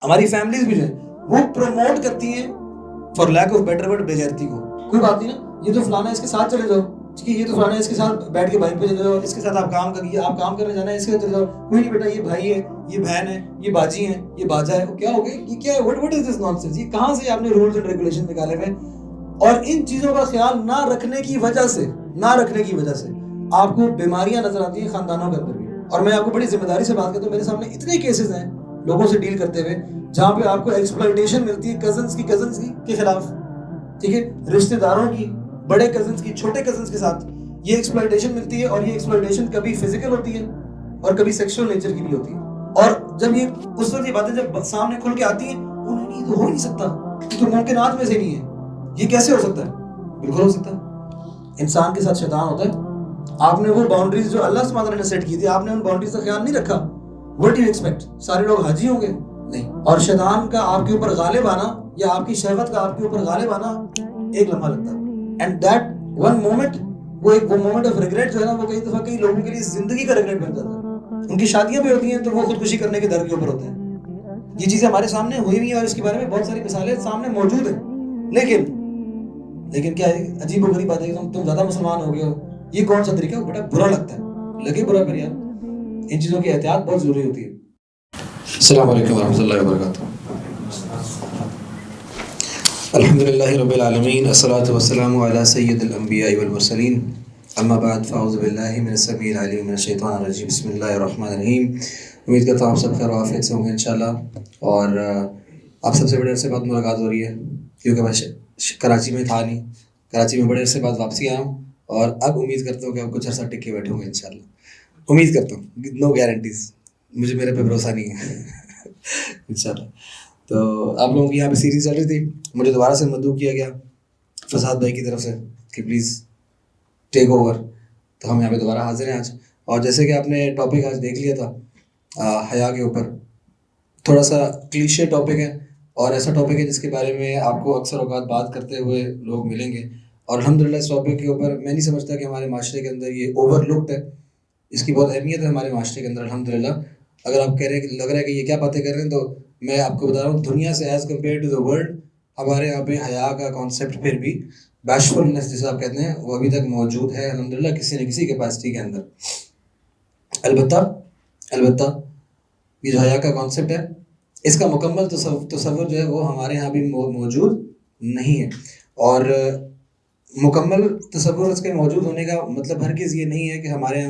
ہماری فیملیز بھی جو ہیں وہ پروموٹ کرتی ہیں for lack of better word بےغیرتی کو. کوئی بات نہیں نا, یہ تو فلانا ہے اس کے ساتھ چلے جاؤ, ٹھیک ہے, یہ تو فلانا ہے اس کے ساتھ بیٹھ کے بائک پہ چلے جاؤ, اس کے ساتھ آپ کام کریے, آپ کام کرنے جانا ہے اس کے ساتھ چلے جاؤ. کوئی نہیں بیٹا, یہ بھائی ہے, یہ بہن ہے, یہ باجی ہے, یہ باجا ہے. کیا ہو گیا, یہ کیا ہے, وٹ از دس نانسنس, یہ کہاں سے آپ نے رولز اینڈ ریگولیشن نکالے ہوئے. اور ان چیزوں کا خیال نہ رکھنے کی وجہ سے آپ کو بیماریاں نظر آتی ہیں خاندانوں کے اندر بھی. اور میں آپ کو بڑی ذمہ داری سے بات کرتا ہوں, میرے سامنے اتنے کیسز ہیں لوگوں سے ڈیل کرتے ہوئے جہاں پہ آپ کو ایکسپلائٹیشن ملتی ہے کزنس کی کے خلاف, ٹھیک ہے, رشتے داروں کی, بڑے کزنس کی, چھوٹے کزنس کے ساتھ یہ ایکسپلائٹیشن ملتی ہے. اور یہ ایکسپلائٹیشن کبھی فزیکل ہوتی ہے اور کبھی سیکشل نیچر کی بھی ہوتی ہے. اور جب یہ اس وقت یہ باتیں جب سامنے کھل کے آتی ہیں, انہیں نہیں تو ہو نہیں سکتا, یہ تو ممکنات میں سے نہیں ہے, یہ کیسے ہو سکتا ہے؟ بالکل ہو سکتا ہے. انسان کے ساتھ شیطان ہوتا ہے. آپ نے وہ باؤنڈریز جو اللہ سبحانہ نے سیٹ کی تھی, آپ نے ان باؤنڈریز کا خیال نہیں رکھا. وٹ ڈو یو ایکسپیکٹ, سارے لوگ حاجی ہوں گے؟ نہیں. اور شیطان کا آپ کے اوپر غالب آنا یا آپ کی شہوت کا آپ کے اوپر غالب آنا ایک لمحہ لگتا ہے. اینڈ دیٹ ون مومنٹ, وہ مومنٹ آف ریگریٹ جو ہے نا, وہ کئی دفعہ کئی لوگوں کے لیے زندگی کا ریگریٹ بن جاتا ہے. ان کی شادیاں بھی ہوتی ہیں تو وہ خودکشی کرنے کے در کے اوپر ہوتے ہیں. یہ چیزیں ہمارے سامنے ہوئی ہوئی ہیں اور اس کے بارے میں بہت ساری مثالیں سامنے موجود ہیں. لیکن کیا عجیب و غریب بات ہے کہ تم زیادہ مسلمان ہو گئے ہو, یہ کون سا طریقہ ہے, بڑا برا لگتا ہے. لگے برا پھر یار, ان چیزوں کی احتیاط بہت ضروری ہوتی ہے. السلام علیکم ورحمۃ اللہ وبرکاتہ. الحمد للہ رب العالمین, الصلاۃ والسلام علی سید الانبیاء والمرسلین, اما بعد, فاعوذ باللہ من السمیع العلیم من الشیطان الرجیم, بسم اللہ الرحمن الرحیم. امید کرتا ہوں آپ سب خیر و عافیت سے ہوں گے انشاءاللہ. اور آپ سب سے بڑے عرصے بعد ملاقات ہو رہی ہے, کیونکہ میں کراچی میں تھا نہیں, کراچی میں بڑے عرصے بعد واپسی آیا ہوں. اور اب امید کرتا ہوں کہ آپ کچھ عرصہ ٹک کے بیٹھے ہوں گے انشاءاللہ. امید کرتا ہوں, نو گارنٹیز, مجھے میرے پہ بھروسہ نہیں ہے انشاءاللہ. تو آپ لوگوں کی یہاں پہ سیریز چل رہی تھی, مجھے دوبارہ سے مدعو کیا گیا فساد بھائی کی طرف سے کہ پلیز ٹیک اوور, تو ہم یہاں پہ دوبارہ حاضر ہیں آج. اور جیسے کہ آپ نے ٹاپک آج دیکھ لیا تھا حیا کے اوپر, تھوڑا سا کلیشے ٹاپک ہے اور ایسا ٹاپک ہے جس کے بارے میں آپ کو اکثر اوقات بات کرتے ہوئے لوگ ملیں گے. اور الحمدللہ اس ٹاپک کے اوپر میں نہیں سمجھتا کہ ہمارے معاشرے کے اندر یہ اوور لکڈ ہے. اس کی بہت اہمیت ہے ہمارے معاشرے کے اندر الحمدللہ. اگر آپ کہہ رہے ہیں کہ لگ رہا ہے کہ یہ کیا باتیں کر رہے ہیں, تو میں آپ کو بتا رہا ہوں دنیا سے as compare to the world ہمارے یہاں پہ حیا کا کانسیپٹ پھر بھی بیشفلنس جسے آپ کہتے ہیں وہ ابھی تک موجود ہے الحمدللہ کسی نہ کسی کیپیسٹی کے اندر. البتہ یہ جو حیا کا کانسیپٹ ہے اس کا مکمل تصور جو ہے وہ ہمارے یہاں بھی موجود نہیں ہے. اور مکمل تصور اس کے موجود ہونے کا مطلب ہرگز یہ نہیں ہے کہ ہمارے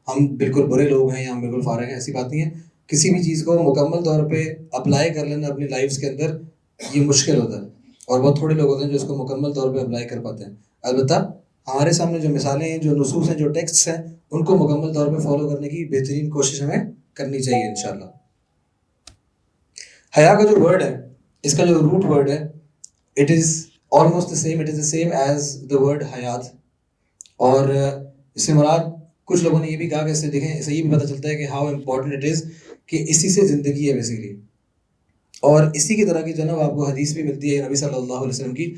ہم بالکل برے لوگ ہیں یا ہم بالکل فارغ ہیں, ایسی بات نہیں ہے. کسی بھی چیز کو مکمل طور پہ اپلائی کر لینا اپنی لائفز کے اندر یہ مشکل ہوتا ہے, اور بہت تھوڑے لوگ ہوتے ہیں جو اس کو مکمل طور پہ اپلائی کر پاتے ہیں. البتہ ہمارے سامنے جو مثالیں ہیں, جو نصوص ہیں, جو ٹیکسٹس ہیں, ان کو مکمل طور پہ فالو کرنے کی بہترین کوشش ہمیں کرنی چاہیے انشاءاللہ. حیا کا جو ورڈ ہے, اس کا جو روٹ ورڈ ہے, it is almost the same as the word حیات. اور اس سے مراد کچھ لوگوں نے یہ بھی کہا کہ اس سے دیکھیں, اس سے یہ بھی پتہ چلتا ہے کہ ہاؤ امپورٹنٹ اٹ از, کہ اسی سے زندگی ہے بیسیکلی. اور اسی کی طرح کی جو ہے نا وہ آپ کو حدیث بھی ملتی ہے نبی صلی اللہ علیہ وسلم کی.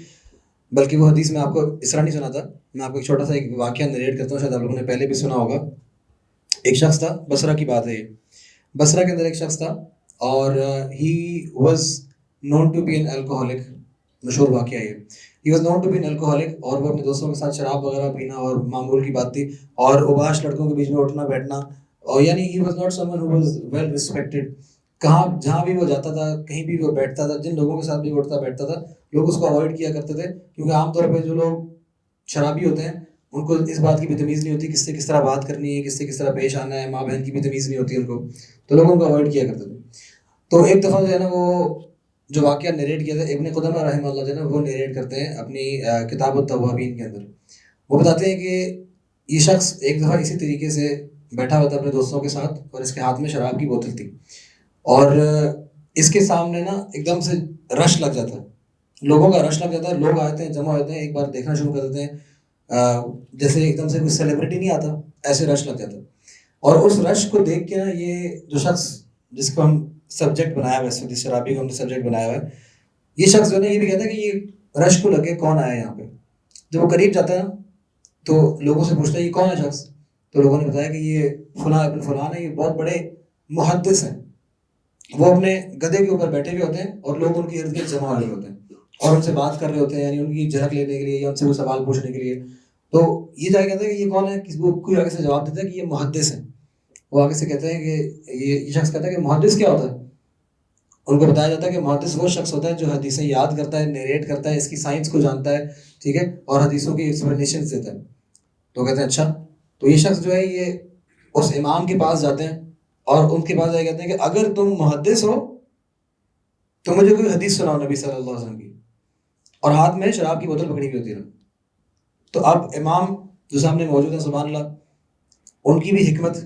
بلکہ وہ حدیث میں آپ کو اس طرح نہیں سنا تھا, میں آپ کو ایک چھوٹا سا ایک واقعہ نریٹ کرتا ہوں, شاید آپ لوگوں نے پہلے بھی سنا ہوگا. ایک شخص تھا, بصرہ کی بات ہے یہ, بصرہ کے اندر ایک شخص تھا اور he was known to be an alcoholic. مشہور واقعہ یہ, he was known to be an alcoholic, اور وہ اپنے دوستوں کے ساتھ شراب وغیرہ پینا اور معمول کی بات تھی, اور اوباش لڑکوں کے بیچ میں اٹھنا بیٹھنا, اور یعنی ہی was not someone who was well respected. جہاں بھی وہ جاتا تھا, کہیں بھی وہ بیٹھتا تھا, جن لوگوں کے ساتھ بھی اٹھتا بیٹھتا تھا, لوگ اس کو اوائڈ کیا کرتے تھے, کیونکہ عام طور پہ جو لوگ شرابی ہوتے ہیں ان کو اس بات کی بھی تمیز نہیں ہوتی کس سے کس طرح بات کرنی ہے, کس سے کس طرح پیش آنا ہے, ماں بہن کی بھی تمیز نہیں ہوتی ان کو, تو لوگ ان کو اوائڈ کیا کرتے تھے. تو ایک دفعہ جو ہے نا وہ جو واقعہ نریٹ کیا تھا ابن قدامہ رحمہ اللہ جو ہے نا وہ نریٹ کرتے ہیں اپنی کتاب التوابین کے اندر. وہ بتاتے ہیں کہ یہ شخص ایک دفعہ اسی طریقے سے بیٹھا ہوا تھا اپنے دوستوں کے ساتھ, اور اس کے ہاتھ میں شراب کی بوتل تھی, اور اس کے سامنے نا ایک دم سے رش لگ جاتا ہے, لوگوں کا رش لگ جاتا ہے, لوگ آتے ہیں, جمع ہوتے ہیں, ایک بار دیکھنا شروع کر دیتے ہیں, جیسے ایک دم سے کوئی سیلیبریٹی نہیں آتا ایسے رش لگ جاتا ہے. اور اس رش کو دیکھ کے نا یہ جو شخص جس کو ہم سبجیکٹ بنایا ہوا ہے, جس شرابی کو ہم نے سبجیکٹ بنایا ہوا ہے, یہ شخص جو ہے نا یہ بھی کہتا ہے کہ یہ رش کو لگے کون آیا یہاں پہ. جب وہ قریب جاتا ہے نا تو لوگوں سے پوچھتا ہے یہ کون ہے شخص, تو لوگوں نے بتایا کہ یہ فلاں ابن فلان ہے, یہ بہت بڑے محدث ہیں. وہ اپنے گدھے کے اوپر بیٹھے ہوئے ہوتے ہیں اور لوگ ان کے ارد گرد جمع ہوئے ہوتے ہیں اور ان سے بات کر رہے ہوتے ہیں، یعنی ان کی جھلک لینے کے لیے یا ان سے وہ سوال پوچھنے کے لیے. تو یہ جا کے کہتے ہیں کہ یہ کون ہے، وہ کوئی آگے سے جواب دیتا ہے کہ یہ محدث ہے. وہ آگے سے کہتے ہیں کہ یہ شخص کہتا ہے کہ محدث کیا ہوتا ہے. ان کو بتایا جاتا ہے کہ محدث وہ شخص ہوتا ہے جو حدیثیں یاد کرتا ہے، نیریٹ کرتا ہے، اس کی سائنس کو جانتا ہے، ٹھیک ہے، اور حدیثوں کی ایکسپلینیشن دیتا ہے. تو کہتے ہیں اچھا. تو یہ شخص جو ہے یہ اس امام کے پاس جاتے ہیں اور ان کے پاس جا کے کہتے ہیں کہ اگر تم محدث ہو تو مجھے کوئی حدیث سناؤ نبی صلی اللہ علیہ وسلم کی. اور ہاتھ میں شراب کی بوتل پکڑی ہوئی ہوتی ہے. تو اب امام جو سامنے موجود ہیں سبحان اللہ، ان کی بھی حکمت،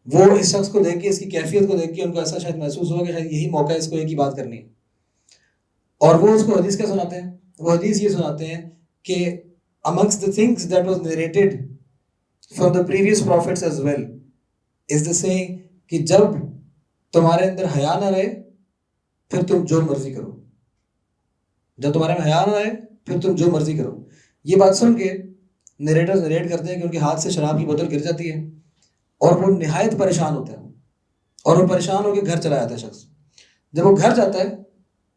وہ اس شخص کو دیکھ کے، اس کی کیفیت کو دیکھ کے ان کو ایسا شاید محسوس ہوا کہ شاید یہی موقع ہے اس کو ایک ہی بات کرنی ہے. اور وہ اس کو حدیث کیا سناتے ہیں؟ وہ حدیث یہ سناتے ہیں کہ amongst the things that was narrated from the previous prophets as well is the saying کہ جب تمہارے اندر حیا نہ رہے پھر تم جو مرضی کرو. جب تمہارے میں حیا نہ رہے پھر تم جو مرضی کرو. یہ بات سن کے نریٹرز نریٹ کرتے ہیں کہ ان کے ہاتھ سے شراب کی بوتل گر جاتی ہے اور وہ نہایت پریشان ہوتا ہے اور وہ پریشان ہو کے گھر چلا جاتا ہے شخص. جب وہ گھر جاتا ہے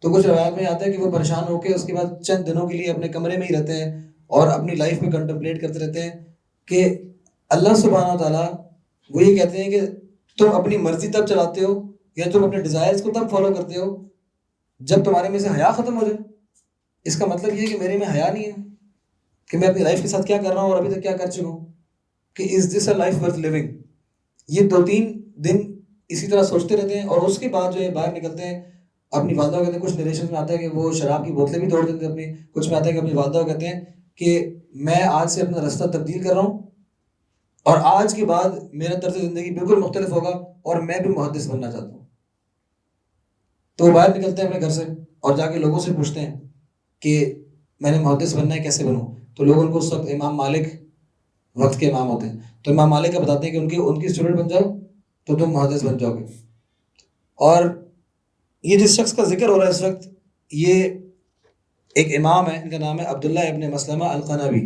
تو کچھ روایات میں آتا ہے کہ وہ پریشان ہو کے اس کے بعد چند دنوں کے لیے اپنے کمرے میں ہی رہتے ہیں اور اپنی لائف میں کنٹمپلیٹ کرتے رہتے ہیں کہ اللہ سبحانہ تعالیٰ وہ یہ کہتے ہیں کہ تم اپنی مرضی تب چلاتے ہو یا تم اپنے ڈیزائرز کو تب فالو کرتے ہو جب تمہارے میں سے حیا ختم ہو جائے. اس کا مطلب یہ ہے کہ میرے میں حیا نہیں ہے کہ میں اپنی لائف کے ساتھ کیا کر رہا ہوں اور ابھی تک کیا کر چکا ہوں، کہ از دس اے لائف ورتھ لیونگ. یہ 2-3 دن اسی طرح سوچتے رہتے ہیں اور اس کے بعد جو ہے باہر نکلتے ہیں. اپنی والدہ کو کہتے ہیں، کچھ نریشن میں آتا ہے کہ وہ شراب کی بوتلیں بھی توڑ دیتے ہیں اپنی. کچھ میں آتا ہے کہ اپنی والدہ کو کہتے ہیں کہ میں آج سے اپنا راستہ تبدیل کر رہا ہوں اور آج کے بعد میرا طرز زندگی بالکل مختلف ہوگا اور میں بھی محدث بننا چاہتا ہوں. تو وہ باہر نکلتے ہیں اپنے گھر سے اور جا کے لوگوں سے پوچھتے ہیں کہ میں نے محدث بننا ہے، کیسے بنوں؟ تو لوگ ان کو اس وقت امام مالک وقت کے امام ہوتے ہیں تو امام مالک کا بتاتے ہیں کہ ان کی اسٹوڈنٹ بن جاؤ تو تم محدث بن جاؤ گے. اور یہ جس شخص کا ذکر ہو رہا ہے اس وقت، یہ ایک امام ہے، ان کا نام ہے عبداللہ ابن مسلمہ القنوی.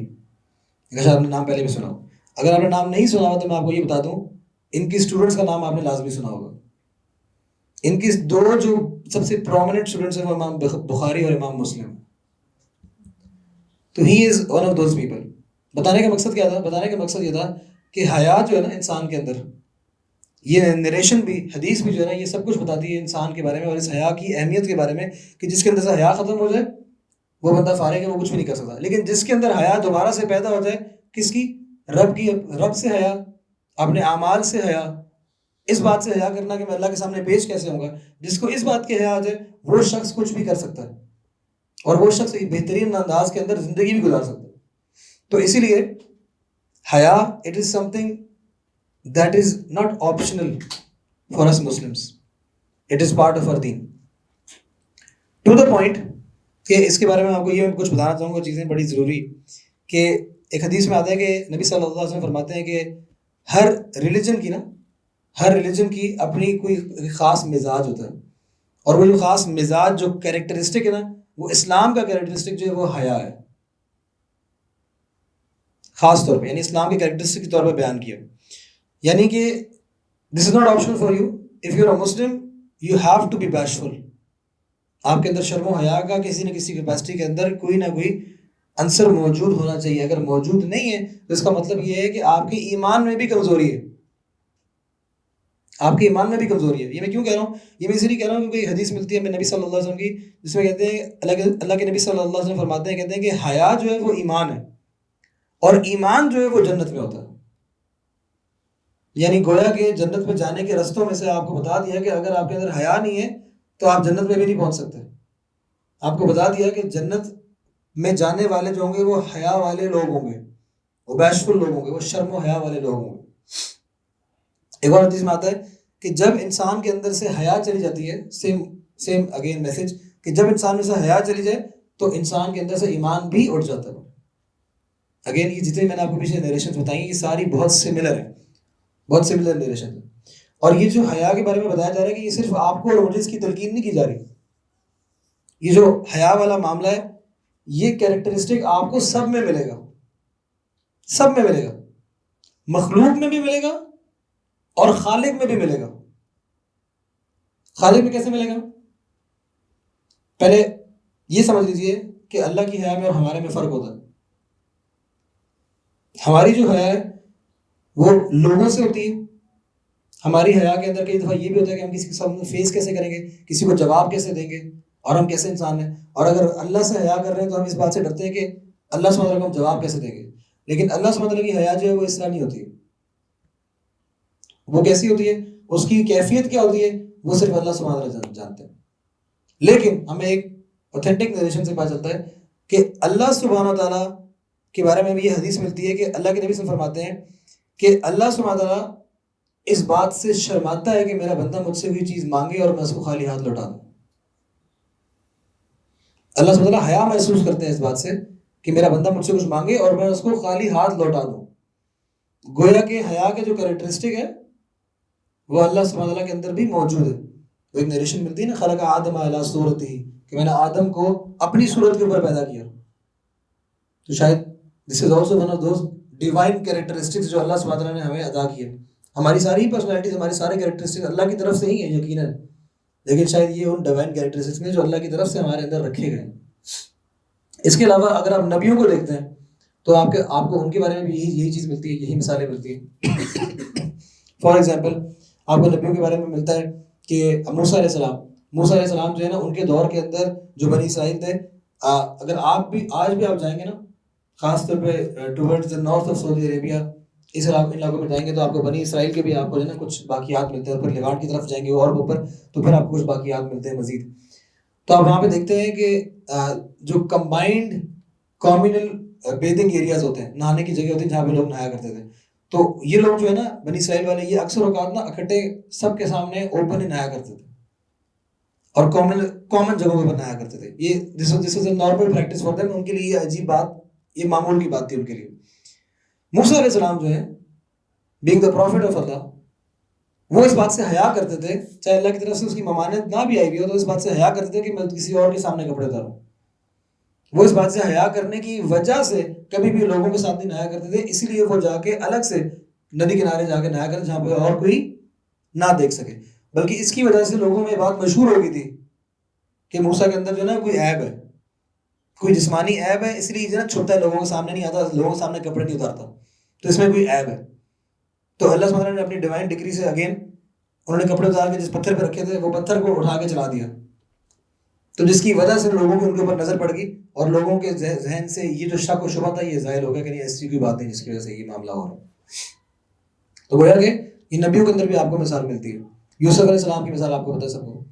اگر آپ نے نام پہلے بھی سنا ہو، اگر آپ نے نام نہیں سنا ہو تو میں آپ کو یہ بتا دوں ان کی اسٹوڈنٹس کا نام آپ نے لازمی سنا ہوگا. ان کی دو جو سب سے پرومیننٹ اسٹوڈنٹس ہیں وہ امام بخاری اور امام مسلم. تو he is one of those people. بتانے کا مقصد کیا تھا؟ بتانے کا مقصد یہ تھا کہ حیا جو ہے نا انسان کے اندر، یہ نریشن بھی، حدیث بھی جو ہے نا، یہ سب کچھ بتاتی ہے انسان کے بارے میں اور اس حیا کی اہمیت کے بارے میں کہ جس کے اندر سے حیا ختم ہو جائے وہ بندہ فارغ ہے، وہ کچھ بھی نہیں کر سکتا. لیکن جس کے اندر حیا دوبارہ سے پیدا ہو جائے، کس کی؟ رب سے حیا، اپنے اعمال سے حیا، اس بات سے حیا کرنا کہ میں اللہ کے سامنے پیش کیسے ہوں گا. جس کو اس بات کی حیا آ جائے وہ شخص کچھ بھی کر سکتا ہے اور وہ شخص ایک بہترین انداز کے اندر زندگی بھی گزار سکتا ہے. تو اسی لیے حیا it is some thing that is not optional for us Muslims. It is part of our deen. To the point کہ اس کے بارے میں آپ کو یہ کچھ بتانا چاہوں گا چیزیں بڑی ضروری، کہ ایک حدیث میں آتا ہے کہ نبی صلی اللہ علیہ وسلم فرماتے ہیں کہ ہر ریلیجن کی اپنی کوئی خاص مزاج ہوتا ہے اور وہ جو خاص مزاج جو کیریکٹرسٹک ہے نا، وہ اسلام کا کیریکٹرسٹک جو ہے وہ حیا ہے خاص طور پہ، یعنی اسلام کے کیریکٹرسٹک کے طور پہ بیان کیا. یعنی کہ this is not optional for you, if you are a Muslim you have to be bashful. آپ کے اندر شرم و حیا کا کسی نہ کسی کیپیسٹی کے اندر کوئی نہ کوئی عنصر موجود ہونا چاہیے. اگر موجود نہیں ہے تو اس کا مطلب یہ ہے کہ آپ کے ایمان میں بھی کمزوری ہے. آپ کے ایمان میں بھی کمزوری ہے. یہ میں کیوں کہہ رہا ہوں؟ یہ میں اس لیے کہہ رہا ہوں کیونکہ حدیث ملتی ہے ہمیں نبی صلی اللہ علیہ وسلم کی، جس میں کہتے ہیں اللہ کے نبی صلی اللہ علیہ وسلم فرماتے ہیں، کہتے ہیں کہ حیا جو ہے وہ ایمان ہے اور ایمان جو ہے وہ جنت میں ہوتا ہے. یعنی گویا کہ جنت میں جانے کے رستوں میں سے آپ کو بتا دیا کہ اگر آپ کے اندر حیا نہیں ہے تو آپ جنت میں بھی نہیں پہنچ سکتے. آپ کو بتا دیا کہ جنت میں جانے والے جو ہوں گے وہ حیا والے لوگ ہوں گے، وہ بیشفل لوگ ہوں گے، وہ شرم و حیا والے لوگ ہوں گے. ایک اور حدیث میں آتا ہے کہ جب انسان کے اندر سے حیا چلی جاتی ہے، سیم اگین میسج، کہ جب انسان میں سے حیا چلی جائے تو انسان کے اندر سے ایمان بھی اٹھ جاتا ہے. اگین یہ جتنے میں نے آپ کو پیچھے نریشن بتائیں یہ ساری بہت سملر ہیں، بہت سملر نریشن ہے. اور یہ جو حیا کے بارے میں بتایا جا رہا ہے کہ یہ صرف آپ کو اور مجھے اس کی تلقین نہیں کی جا رہی. یہ جو حیا والا معاملہ ہے یہ کیریکٹرسٹک آپ کو سب میں ملے گا، سب میں ملے گا، مخلوق میں بھی ملے گا اور خالق میں بھی ملے گا. خالق میں کیسے ملے گا؟ پہلے یہ سمجھ لیجئے کہ اللہ کی حیا میں اور ہمارے میں فرق ہوتا ہے. ہماری جو حیا ہے وہ لوگوں سے ہوتی ہے. ہماری حیا کے اندر کئی دفعہ یہ بھی ہوتا ہے کہ ہم کسی کے سامنے فیس کیسے کریں گے, کسی کو جواب کیسے دیں گے, اور ہم کیسے انسان ہیں. اور اگر اللہ سے حیا کر رہے ہیں تو ہم اس بات سے ڈرتے ہیں کہ اللہ سبحانہ وتعالیٰ کو ہم جواب کیسے دیں گے. لیکن اللہ سبحانہ وتعالیٰ کی حیا جو ہے وہ اس طرح نہیں ہوتی. وہ کیسی ہوتی ہے, اس کی کیفیت کیا ہوتی ہے, وہ صرف اللہ سبحانہ وتعالیٰ جانتے ہیں. لیکن ہمیں ایک اوتھینٹک نریشن سے پتہ چلتا ہے کہ اللہ سبحانہ وتعالیٰ کے بارے میں بھی یہ حدیث ملتی ہے کہ اللہ کے نبی صلی اللہ علیہ وسلم فرماتے ہیں کہ اللہ سبحانہ وتعالیٰ اس بات سے شرماتا ہے کہ میرا بندہ مجھ سے کوئی چیز مانگے اور میں اس کو خالی ہاتھ لوٹا دوں. اللہ سبحانہ وتعالیٰ حیا محسوس کرتے ہیں اس بات سے کہ میرا بندہ مجھ سے کچھ مانگے اور میں اس کو خالی ہاتھ لوٹا دوں. گویا کہ حیا کے جو کریکٹرسٹک ہے وہ اللہ سبحانہ وتعالیٰ کے اندر بھی موجود ہے. وہ ایک نریشن ملتی ہے نا, خلق آدم علی صورتہ, کہ میں نے آدم کو اپنی صورت کے اوپر پیدا کیا. تو شاید this is also one of those divine characteristics جو اللہ سبحانہ وتعالیٰ نے ہمیں عطا کیے. ہماری ساری پرسنالٹیز, ہمارے سارے کریکٹرسٹکس اللہ کی طرف سے ہی ہیں یقیناً, لیکن شاید یہ ان ڈیوائن کریکٹرسٹکس میں جو اللہ کی طرف سے ہمارے اندر رکھے گئے ہیں. اس کے علاوہ اگر آپ نبیوں کو دیکھتے ہیں تو آپ کو ان کے بارے میں بھی یہی چیز ملتی ہے, یہی مثالیں ملتی ہیں. فار ایگزامپل آپ کو نبیوں کے بارے میں ملتا ہے کہ موسیٰ علیہ السلام جو ہے نا, ان کے دور کے اندر جو بنی اسرائیل تھے, اگر آپ بھی آج بھی آپ جائیں گے نا, خاص طور پہ towards the north of Saudi Arabia, اس علاقوں میں جائیں گے تو آپ کو بنی اسرائیل کے بھی آپ کو جو ہے نا کچھ باقیات ملتے ہیں. اور پھر لیوانٹ کی طرف جائیں گے اور اوپر تو پھر آپ کو کچھ باقیات ملتے ہیں مزید. تو آپ وہاں پہ دیکھتے ہیں کہ جو کمبائنڈ کمیونل بیتھنگ ایریاز ہوتے ہیں, نہانے کی جگہ ہوتی ہیں جہاں پہ لوگ نہایا کرتے تھے, تو یہ لوگ جو ہے نا بنی اسرائیل والے, یہ اکثر اوقات نا اکٹھے سب کے سامنے اوپن ہی نہایا کرتے تھے اور کامن جگہوں پر نہایا کرتے تھے. یہ this is a normal practice for them, ان کے لیے یہ عجیب بات, یہ معمول کی بات تھی ان کے لیے. موسیٰ علیہ السلام جو ہے بینگ دا پروفٹ آف اللہ, وہ اس بات سے حیا کرتے تھے, چاہے اللہ کی طرف سے اس کی ممانعت نہ بھی آئی ہوئی ہو, تو اس بات سے حیا کرتے تھے کہ میں کسی اور کے سامنے کپڑے اتاروں. وہ اس بات سے حیا کرنے کی وجہ سے کبھی بھی لوگوں کے ساتھ نہیں نہایا کرتے تھے, اسی لیے وہ جا کے الگ سے ندی کنارے جا کے نہایا کرتے جہاں پہ اور کوئی نہ دیکھ سکے. بلکہ اس کی وجہ سے لوگوں میں بات مشہور ہو گئی تھی کہ موسیٰ کے اندر جو ہے نا کوئی عیب ہے, کوئی جسمانی عیب ہے, اس لیے جو ہے نا چھپتا ہے, لوگوں کے سامنے نہیں آتا, لوگوں کے سامنے کپڑے نہیں اتارتا, تو اس میں کوئی عیب ہے. تو اللہ سبحانہ نے اپنی ڈیوائن ڈگری سے اگین انہوں نے کپڑے اتار کے جس پتھر پہ رکھے تھے وہ پتھر کو اٹھا کے چلا دیا, تو جس کی وجہ سے لوگوں کو ان کے اوپر نظر پڑ گئی اور لوگوں کے ذہن سے یہ جو شک و شبہ تھا یہ ظاہر ہو گیا کہ نہیں, ایسی کوئی بات نہیں جس کی وجہ سے یہ معاملہ ہو رہا ہے. تو گویا کہ یہ نبیوں کے اندر بھی آپ کو مثال ملتی ہے. یوسف علیہ السلام کی مثال آپ کو پتہ ہے سب کو,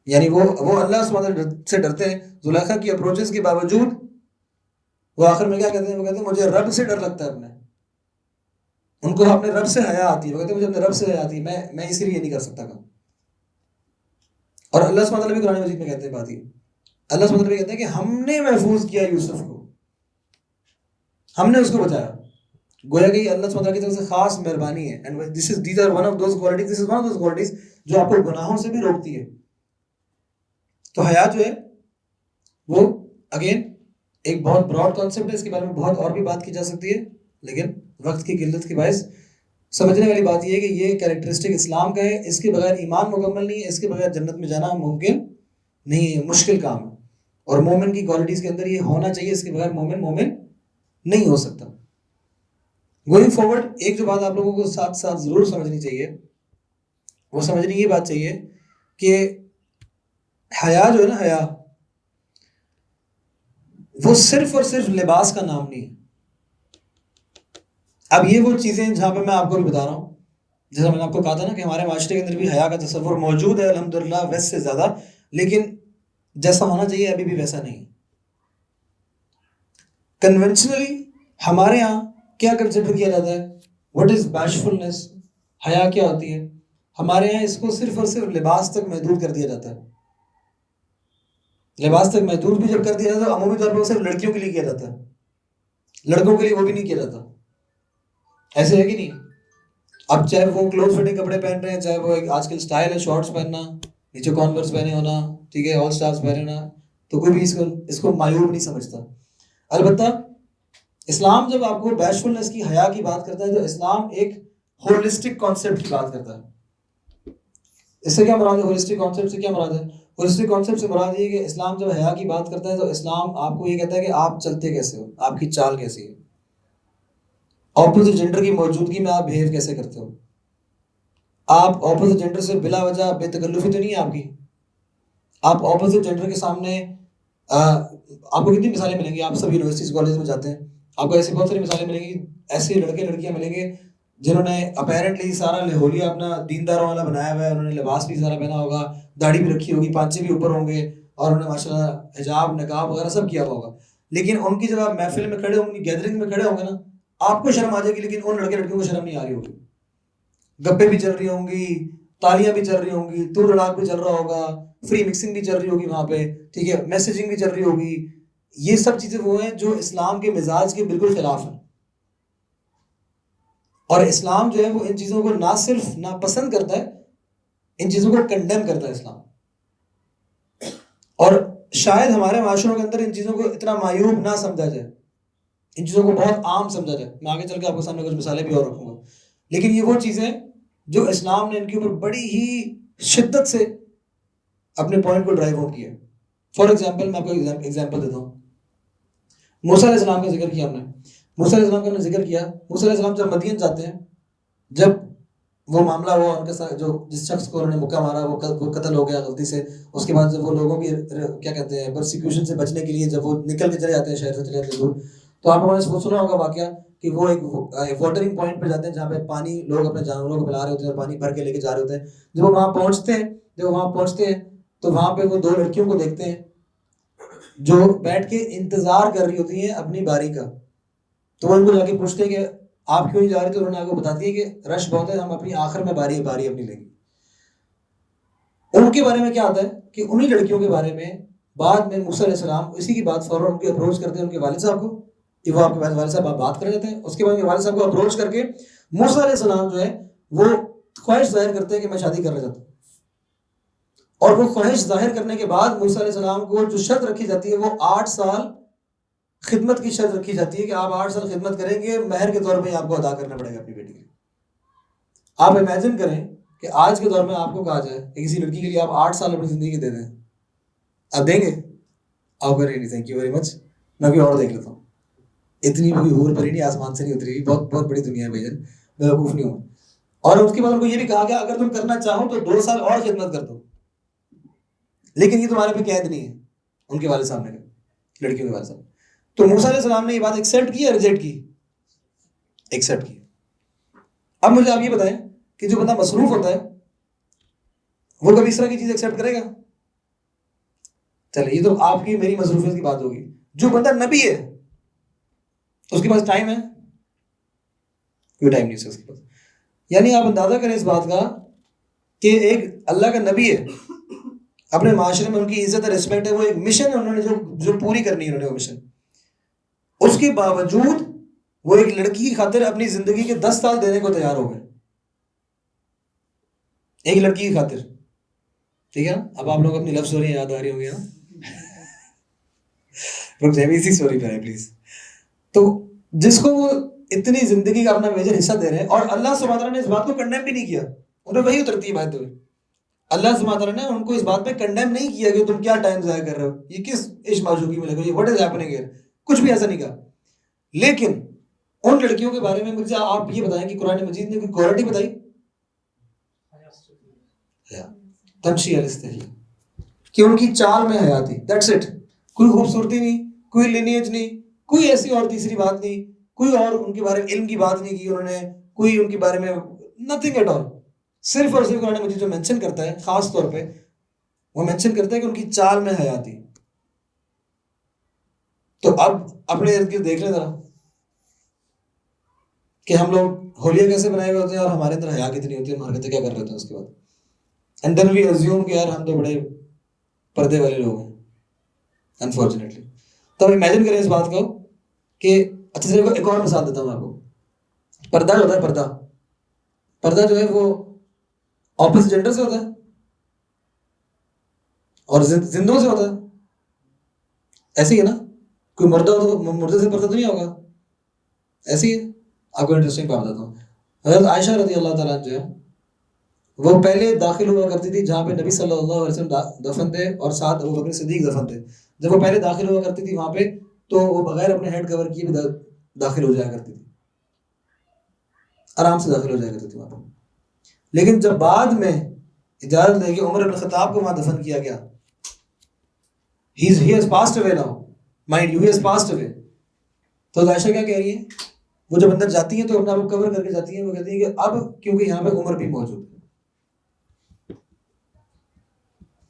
یعنی وہ اللہ سبحانہ سے ڈرتے ہیں. زلیخا کی اپروچز کے باوجود وہ آخر میں کیا کہتے ہیں, وہ کہتے ہیں مجھے رب سے ڈر لگتا ہے اپنے, ان کو اپنے رب سے حیا آتی ہے, وہ کہتے ہیں مجھے اپنے رب سے حیا آتی ہے, میں اسی لیے یہ نہیں کر سکتا کام. اور اللہ سبحانہ وتعالیٰ بھی قرآن مجید میں کہتے ہیں بات, اللہ سبحانہ وتعالیٰ کہتے ہیں کہ ہم نے محفوظ کیا یوسف کو, ہم نے اس کو بچایا. گویا کہ اللہ سبحانہ وتعالیٰ کی طرف سے خاص مہربانی ہے. And these are one of those qualities, this is one of those qualities جو آپ کو گناہوں سے بھی روکتی ہے. تو حیا جو ہے وہ اگین ایک بہت براڈ کانسیپٹ ہے, اس کے بارے میں بہت اور بھی بات کی جا سکتی ہے, لیکن وقت کی قلت کے باعث سمجھنے والی بات یہ ہے کہ یہ کریکٹرسٹک اسلام کا ہے, اس کے بغیر ایمان مکمل نہیں ہے, اس کے بغیر جنت میں جانا ممکن نہیں ہے, مشکل کام ہے. اور مومن کی کوالٹیز کے اندر یہ ہونا چاہیے, اس کے بغیر مومن نہیں ہو سکتا. گوئنگ فارورڈ ایک جو بات آپ لوگوں کو ساتھ ساتھ ضرور سمجھنی چاہیے, وہ سمجھنی یہ بات چاہیے کہ حیا جو ہے نا, حیا وہ صرف اور صرف لباس کا نام نہیں ہے. اب یہ وہ چیزیں جہاں پہ میں آپ کو بھی بتا رہا ہوں, جیسا میں نے آپ کو کہا تھا نا کہ ہمارے معاشرے کے اندر بھی حیا کا تصور موجود ہے الحمدللہ ویسے سے زیادہ, لیکن جیسا ہونا چاہیے ابھی بھی ویسا نہیں. کنونشنلی ہمارے ہاں کیا کنسیڈر کیا جاتا ہے, واٹ از بیشفلنس, حیا کیا ہوتی ہے, ہمارے یہاں اس کو صرف اور صرف لباس تک محدود کر دیا جاتا ہے. لباس تک محدود بھی جب کر دیا جاتا ہے تو عمومی طور پر صرف لڑکیوں کے لیے کیا جاتا ہے, لڑکوں کے لیے وہ بھی نہیں کیا جاتا. ایسے ہے کہ نہیں؟ اب چاہے وہ کلوز فٹنگ کپڑے پہن رہے ہیں, چاہے وہ آج کل سٹائل ہے شارٹس پہننا, نیچے کانورس پہنے ہونا, ٹھیک ہے, آل سٹارز پہننا, تو کوئی بھی اس کو معیوب نہیں سمجھتا. البتہ اسلام جب آپ کو بیشفلنس کی, حیا کی بات کرتا ہے تو اسلام ایک ہولسٹک کانسیپٹ کی بات کرتا ہے. اس سے کیا مراد ہے؟ ہولسٹک کانسیپٹ سے کیا مراد ہے؟ ہولسٹک کانسیپٹ سے مراد یہ ہے کہ اسلام جب حیا کی بات کرتا ہے تو اسلام آپ کو یہ کہتا ہے کہ آپ چلتے کیسے ہو، آپ کی چال کیسی ہے، اپوزٹ جینڈر کی موجودگی میں آپ بہیو کیسے کرتے ہو. آپ اپوزٹ جینڈر سے بلا وجہ بے تکلفی تو نہیں ہے آپ کی. آپ اپوزٹ جینڈر کے سامنے آپ کو کتنی مثالیں ملیں گی، آپ سب یونیورسٹیز کالج میں جاتے ہیں، آپ کو ایسی بہت ساری مثالیں ملیں گی، ایسے لڑکے لڑکیاں ملیں گے جنہوں نے اپیرنٹلی سارا لہولیا اپنا دینداروں والا بنایا ہوا ہے، انہوں نے لباس بھی سارا پہنا ہوگا، داڑھی بھی رکھی ہوگی، پانچے بھی اوپر ہوں گے، اور انہوں نے ماشاء اللہ حجاب نقاب وغیرہ سب کیا ہوا ہوگا. لیکن ان کی جب آپ محفل میں کھڑے ہوں گے، گیدرنگ میں کھڑے ہوں گے نا، آپ کو شرم آ جائے گی، لیکن ان لڑکے لڑکیوں کو شرم نہیں آ رہی ہوگی. گپے بھی چل رہی ہوں گی، تالیاں بھی چل رہی ہوں گی، تور رڑاک بھی چل رہا ہوگا، فری مکسنگ بھی چل رہی ہوگی وہاں پہ، ٹھیک ہے، میسیجنگ بھی چل رہی ہوگی. یہ سب چیزیں وہ ہیں جو اسلام کے مزاج کے بالکل خلاف ہیں. اور اسلام جو ہے وہ ان چیزوں کو نہ صرف ناپسند کرتا ہے، ان چیزوں کو کنڈیم کرتا ہے اسلام. اور شاید ہمارے معاشروں کے اندر ان چیزوں کو اتنا معیوب نہ سمجھا جائے، ان چیزوں کو بہت عام سمجھا جائے. میں آگے چل کے آپ کے سامنے کچھ مثالیں بھی اور رکھوں گا. لیکن یہ وہ چیزیں جو اسلام نے ان کے اوپر بڑی ہی شدت سے اپنے پوائنٹ کو ڈرائیو آؤٹ کیا. فار ایگزامپل میں آپ کو ایگزامپل دیتا ہوں. موسیٰ علیہ السلام کا ذکر کیا ہم نے. موسیٰ علیہ السلام کا ہم نے ذکر کیا. موسیٰ علیہ السلام جب مدین جاتے ہیں، جب وہ معاملہ ہوا ان کے ساتھ، جو جس شخص کو انہوں نے مکہ مارا وہ قتل ہو گیا غلطی سے، اس کے بعد جب وہ لوگوں کی کیا کہتے ہیں پرسیکیوشن سے بچنے کے لیے جب وہ نکل کے چلے جاتے ہیں شہر سے، چلے جاتے ہیں دور، تو آپ نے سنا ہوگا واقعہ کہ وہ ایک واٹرنگ پوائنٹ پہ جاتے ہیں جہاں پہ پانی لوگ اپنے جانوروں کو پلا رہے ہوتے ہیں اور پانی بھر کے لے کے جا رہے ہوتے ہیں. جب وہ وہاں پہنچتے ہیں تو وہاں پہ وہ دو لڑکیوں کو دیکھتے ہیں جو بیٹھ کے انتظار کر رہی ہوتی ہیں اپنی باری کا. تو وہ ان کو جا کے پوچھتے ہیں کہ آپ کیوں نہیں جا رہے؟ تو انہوں نے آپ کو بتاتی ہے کہ رش بہت ہے، ہم اپنی آخر میں باری اپنی لیں گے. ان کے بارے میں کیا آتا ہے کہ انہی لڑکیوں کے بارے میں بعد میں موسیٰ علیہ السلام اسی کی بات فوراً ان کے اپروچ کرتے ہیں ان کے والد صاحب کو کہ وہ آپ کے والد صاحب بات کر لیتے ہیں. اس کے بعد والد صاحب کو اپروچ کر کے موسیٰ علیہ السلام جو ہے وہ خواہش ظاہر کرتے ہیں کہ میں شادی کرنا چاہتا ہوں. اور وہ خواہش ظاہر کرنے کے بعد موسیٰ علیہ السلام کو جو شرط رکھی جاتی ہے وہ 8 سال خدمت کی شرط رکھی جاتی ہے کہ آپ 8 سال خدمت کریں گے، مہر کے طور پہ آپ کو ادا کرنا پڑے گا اپنی بیٹی کے لیے. آپ امیجن کریں کہ آج کے دور میں آپ کو کہا جائے کہ کسی لڑکی کے لیے آپ 8 سال اپنی زندگی دے دیں، آپ دیں گے؟ آپ کریں نہیں. Thank you very much. میں کوئی اور دیکھ لیتا ہوں. اتنی بھی حور پری نہیں آسمان سے نہیں اتری، بہت بہت بڑی دنیا ہے بھائی جان، میں وقوف نہیں ہوں. اور اس کے بعد ان کو یہ بھی کہا گیا اگر تم کرنا چاہو تو 2 سال اور خدمت کر دو، لیکن یہ تمہارے پہ قید نہیں ہے. ان کے والد صاحب نے کہا، لڑکیوں کے والد صاحب. تو موسیٰ علیہ السلام نے یہ بات ایکسیپٹ کی یا ریجیکٹ کی؟ ایکسیپٹ کی. اب مجھے آپ یہ بتائیں کہ جو بندہ مصروف ہوتا ہے وہ کبھی اس طرح کی چیز ایکسیپٹ کرے گا؟ چلے یہ تو آپ کی میری مصروفیت کی بات ہوگی. جو بندہ نبی ہے اس کے پاس ٹائم ہے؟ کوئی ٹائم نہیں ہے اس کے پاس. یعنی آپ اندازہ کریں اس بات کا کہ ایک اللہ کا نبی ہے، اپنے معاشرے میں ان کی عزت اور رسپیکٹ ہے، وہ ایک مشن ہے انہوں نے جو پوری کرنی ہے انہوں نے وہ مشن. اس کے باوجود وہ ایک لڑکی کی خاطر اپنی زندگی کے 10 سال دینے کو تیار ہو گئے، ایک لڑکی کی خاطر. ٹھیک ہے نا؟ اب آپ لوگ اپنی لو اسٹوری یاد آ رہی ہوں گی نا، رک جائیں اسی اسٹوری پہ ہے پلیز. تو جس کو وہ اتنی زندگی کا اپنا میجر حصہ دے رہے ہیں، اور اللہ سبحانہ وتعالیٰ نے اس بات کو کنڈیم بھی نہیں کیا. ان پہ وہی اترتی ہے بات ہوئی. اللہ سبحانہ وتعالیٰ نے ان کو اس بات پہ کنڈیم نہیں کیا کہ تم کیا ٹائم ضائع کر رہے ہو، یہ کس عشق معشوقی میں لگے ہو، یہ واٹ از ہیپننگ ہیئر، کچھ بھی ایسا نہیں کہا. لیکن ان لڑکیوں کے بارے میں مجھے آپ یہ بتائیں کہ قرآن مجید نے کوئی کوالٹی بتائی؟ تمشی الاستحیا، کہ ان کی چال میں حیا تھی. That's it. کوئی خوبصورتی نہیں، کوئی لینیج نہیں، کوئی ایسی اور تیسری بات نہیں، کوئی اور ان کے بارے میں علم کی بات نہیں کی انہوں نے، کوئی ان کے بارے میں نتھنگ ایٹ آل. صرف اور صرف قرآن مجید جو مینشن کرتا ہے خاص طور پہ وہ مینشن کرتا ہے کہ ان کی چال میں حیا تھی. تو اب اپنے ارد گرد دیکھ لیں ذرا کہ ہم لوگ ہولیاں کیسے بنائے ہوئے ہوتے ہیں اور ہمارے اندر حیا کتنی ہوتی ہے، ہم حرکتیں کیا کر رہے ہوتے ہیں اس کے بعد. اینڈ دین وی ازیوم کہ یار ہم تو بڑے پردے والے لوگ ہیں انفارچونیٹلی. تو اب امیجن کریں اس بات کو کہ اچھا چلو ایک اور مثال دیتا ہوں آپ کو. پردہ جو ہوتا ہے، پردہ جو ہے وہ اپوزٹ جینڈر سے ہوتا ہے اور زندوں سے ہوتا ہے. ایسے ہی ہے نا؟ کوئی مردہ ہو تو مردے سے پردہ تو نہیں ہوگا، ایسے ہی ہے. آپ کو انٹرسٹنگ بات بتاتا ہوں. حضرت عائشہ رضی اللہ تعالیٰ جو ہے وہ پہلے داخل ہوا کرتی تھی جہاں پہ نبی صلی اللہ علیہ وسلم دفن تھے اور ساتھ ابو بکر صدیق دفن تھے. جب وہ پہلے داخل ہوا کرتی تھی وہاں پہ تو وہ بغیر اپنے ہیڈ کور کیے بھی داخل ہو جایا کرتی تھی, آرام سے داخل ہو جایا کرتی تھی وہاں پہ. لیکن جب بعد میں اجازت لے کے عمر بن الخطاب کو وہاں دفن کیا گیا, he has passed away now, mind you, he has passed away. تو عائشہ کیا کہہ رہی ہیں, وہ جب اندر جاتی ہیں تو اپنا آپ کور کر کے جاتی ہیں, وہ کہتی ہیں کہ اب کیونکہ یہاں پہ عمر بھی موجود ہے.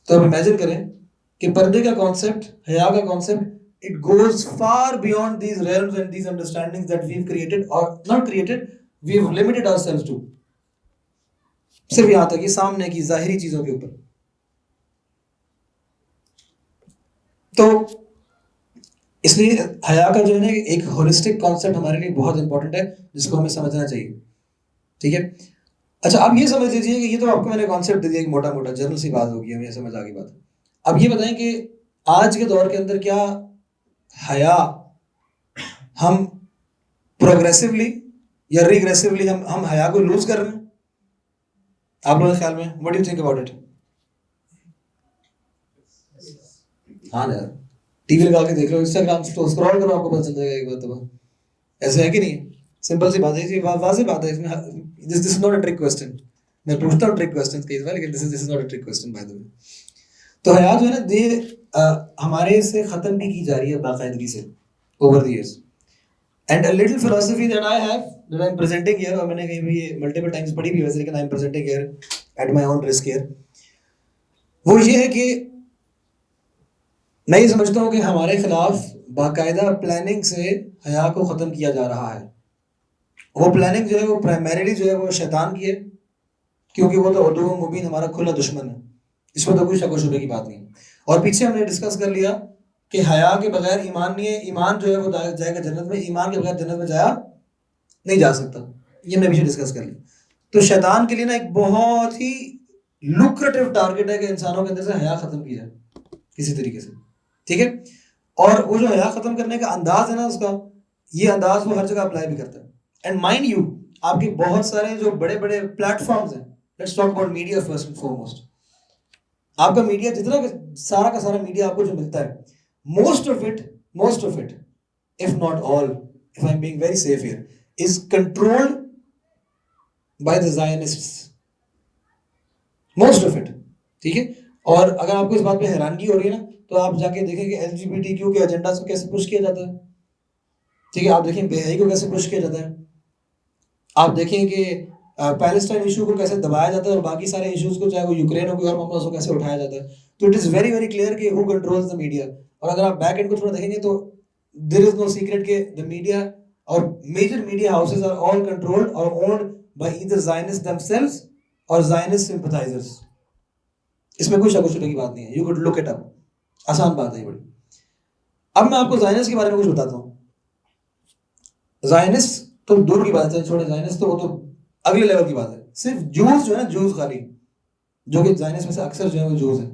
تو اب امیجن کریں کہ پردے کا کانسیپٹ, حیا کا concept, it goes far beyond these realms and these understandings that we've created or not created, we've limited ourselves to. صرف یہاں تک یہ سامنے کی ظاہری چیزوں کے اوپر. تو اس لیے حیا کا جو ہے نا ایک ہولسٹک کانسیپٹ ہمارے لیے بہت امپورٹنٹ ہے جس کو ہمیں سمجھنا چاہیے. ٹھیک ہے, اچھا آپ یہ سمجھ لیجیے کہ یہ تو آپ کو میں نے کانسیپٹ دے دیا کہ موٹا موٹا جنرل سی بات ہوگی, ہمیں سمجھ آ گئی بات. اب یہ بتائیں کہ آج کے دور کے اندر کیا حیا ہم پروگریسولی یا ریگریسولی ہم حیا کو لوز کر رہے ہیں؟ آپ لوگوں کے خیال میں what do you think about it؟ ہاں یار ٹی وی لگا کے دیکھ لو, انسٹاگرام اسکرول کرو, آپ کو پتہ چل جائے گا ایک بار. ایسا ہے کہ نہیں؟ سمپل سی بات ہے, واضح بات ہے. اس میں this is not a trick question. میں پوچھتا ہوں ٹرک کوسچن کئی بار, لیکن this is not a trick question by the way. تو حیا جو ہے نا یہ ہمارے سے ختم بھی کی جا رہی ہے باقاعدگی سے over the years. And a little philosophy that I have that I am presenting here, اور میں نے کہیں بھی یہ ملٹیپل ٹائمس پڑھی بھی ویسے, لیکن I am presenting here at my own risk here. وہ یہ ہے کہ میں یہ سمجھتا ہوں کہ ہمارے خلاف باقاعدہ پلاننگ سے حیا کو ختم کیا جا رہا ہے. وہ پلاننگ جو ہے وہ پرائمریلی جو ہے وہ شیطان کی ہے, کیونکہ وہ تو عدو مبین ہمارا کھلا دشمن ہے, اس میں تو کوئی شک و شبے کی بات نہیں. اور پیچھے ہم نے ڈسکس کر لیا کہ حیا کے بغیر ایمان نہیں ہے, ایمان جو ہے وہ جائے گا جنت میں, ایمان کے بغیر جنت میں جایا نہیں جا سکتا, یہ ہم نے پیچھے ڈسکس کر لیا. تو شیطان کے لیے نا ایک بہت ہی لوکریٹو ٹارگیٹ ہے کہ انسانوں کے اندر سے حیا ختم کی جائے کسی طریقے سے. ٹھیک ہے, اور وہ جو حیا ختم کرنے کا انداز ہے نا اس کا, یہ انداز وہ ہر جگہ اپلائی بھی کرتا ہے. اینڈ مائنڈ یو, آپ کے بہت سارے جو بڑے بڑے پلیٹ فارمز ہیں, let's talk about media first and foremost. آپ کا میڈیا جتنا سارا کا سارا میڈیا آپ کو جو ملتا ہے, most of it if not all, if I'm being very safe here, is controlled by the Zionists. Most of it. ٹھیک ہے, اور اگر آپ کو اس بات پہ حیرانگی ہو رہی ہے نا تو آپ جا کے دیکھیں کہ LGBTQ کے ایجنڈا کو کیسے پش کیا جاتا ہے. ٹھیک ہے, آپ دیکھیں بے حیائی کو کیسے پش کیا جاتا ہے, آپ دیکھیں کہ پیلسٹائن ایشو کو کیسے دبایا جاتا ہے, اور باقی سارے ایشوز کو چاہے وہ یوکرین ہو کوئی اور معاملہ کو کیسے اٹھایا جاتا ہے. تو it is very very clear کہ ہو کنٹرولز دا میڈیا. اور اگر آپ بیک اینڈ کو تھوڑا دیکھیں گے تو دیر از نو سیکرٹ کہ دا میڈیا اور major media houses are all controlled اور owned by either Zionist themselves اور زائنسٹ سمپتھائزرز. اس میں کوئی شک و شبے کی بات نہیں ہے, you could look it up, آسان بات ہے یہ بڑی. اب میں آپ کو زائنسٹ کے بارے میں کچھ بتاتا ہوں. زائنسٹ تو دور کی بات ہے, چھوڑے زائنسٹ تو وہ تو اگلے لیول کی بات ہے. صرف جوز جو ہے نا, جوز خالی, جو کہ زائنسٹ میں سے اکثر جو ہے وہ جوز ہیں,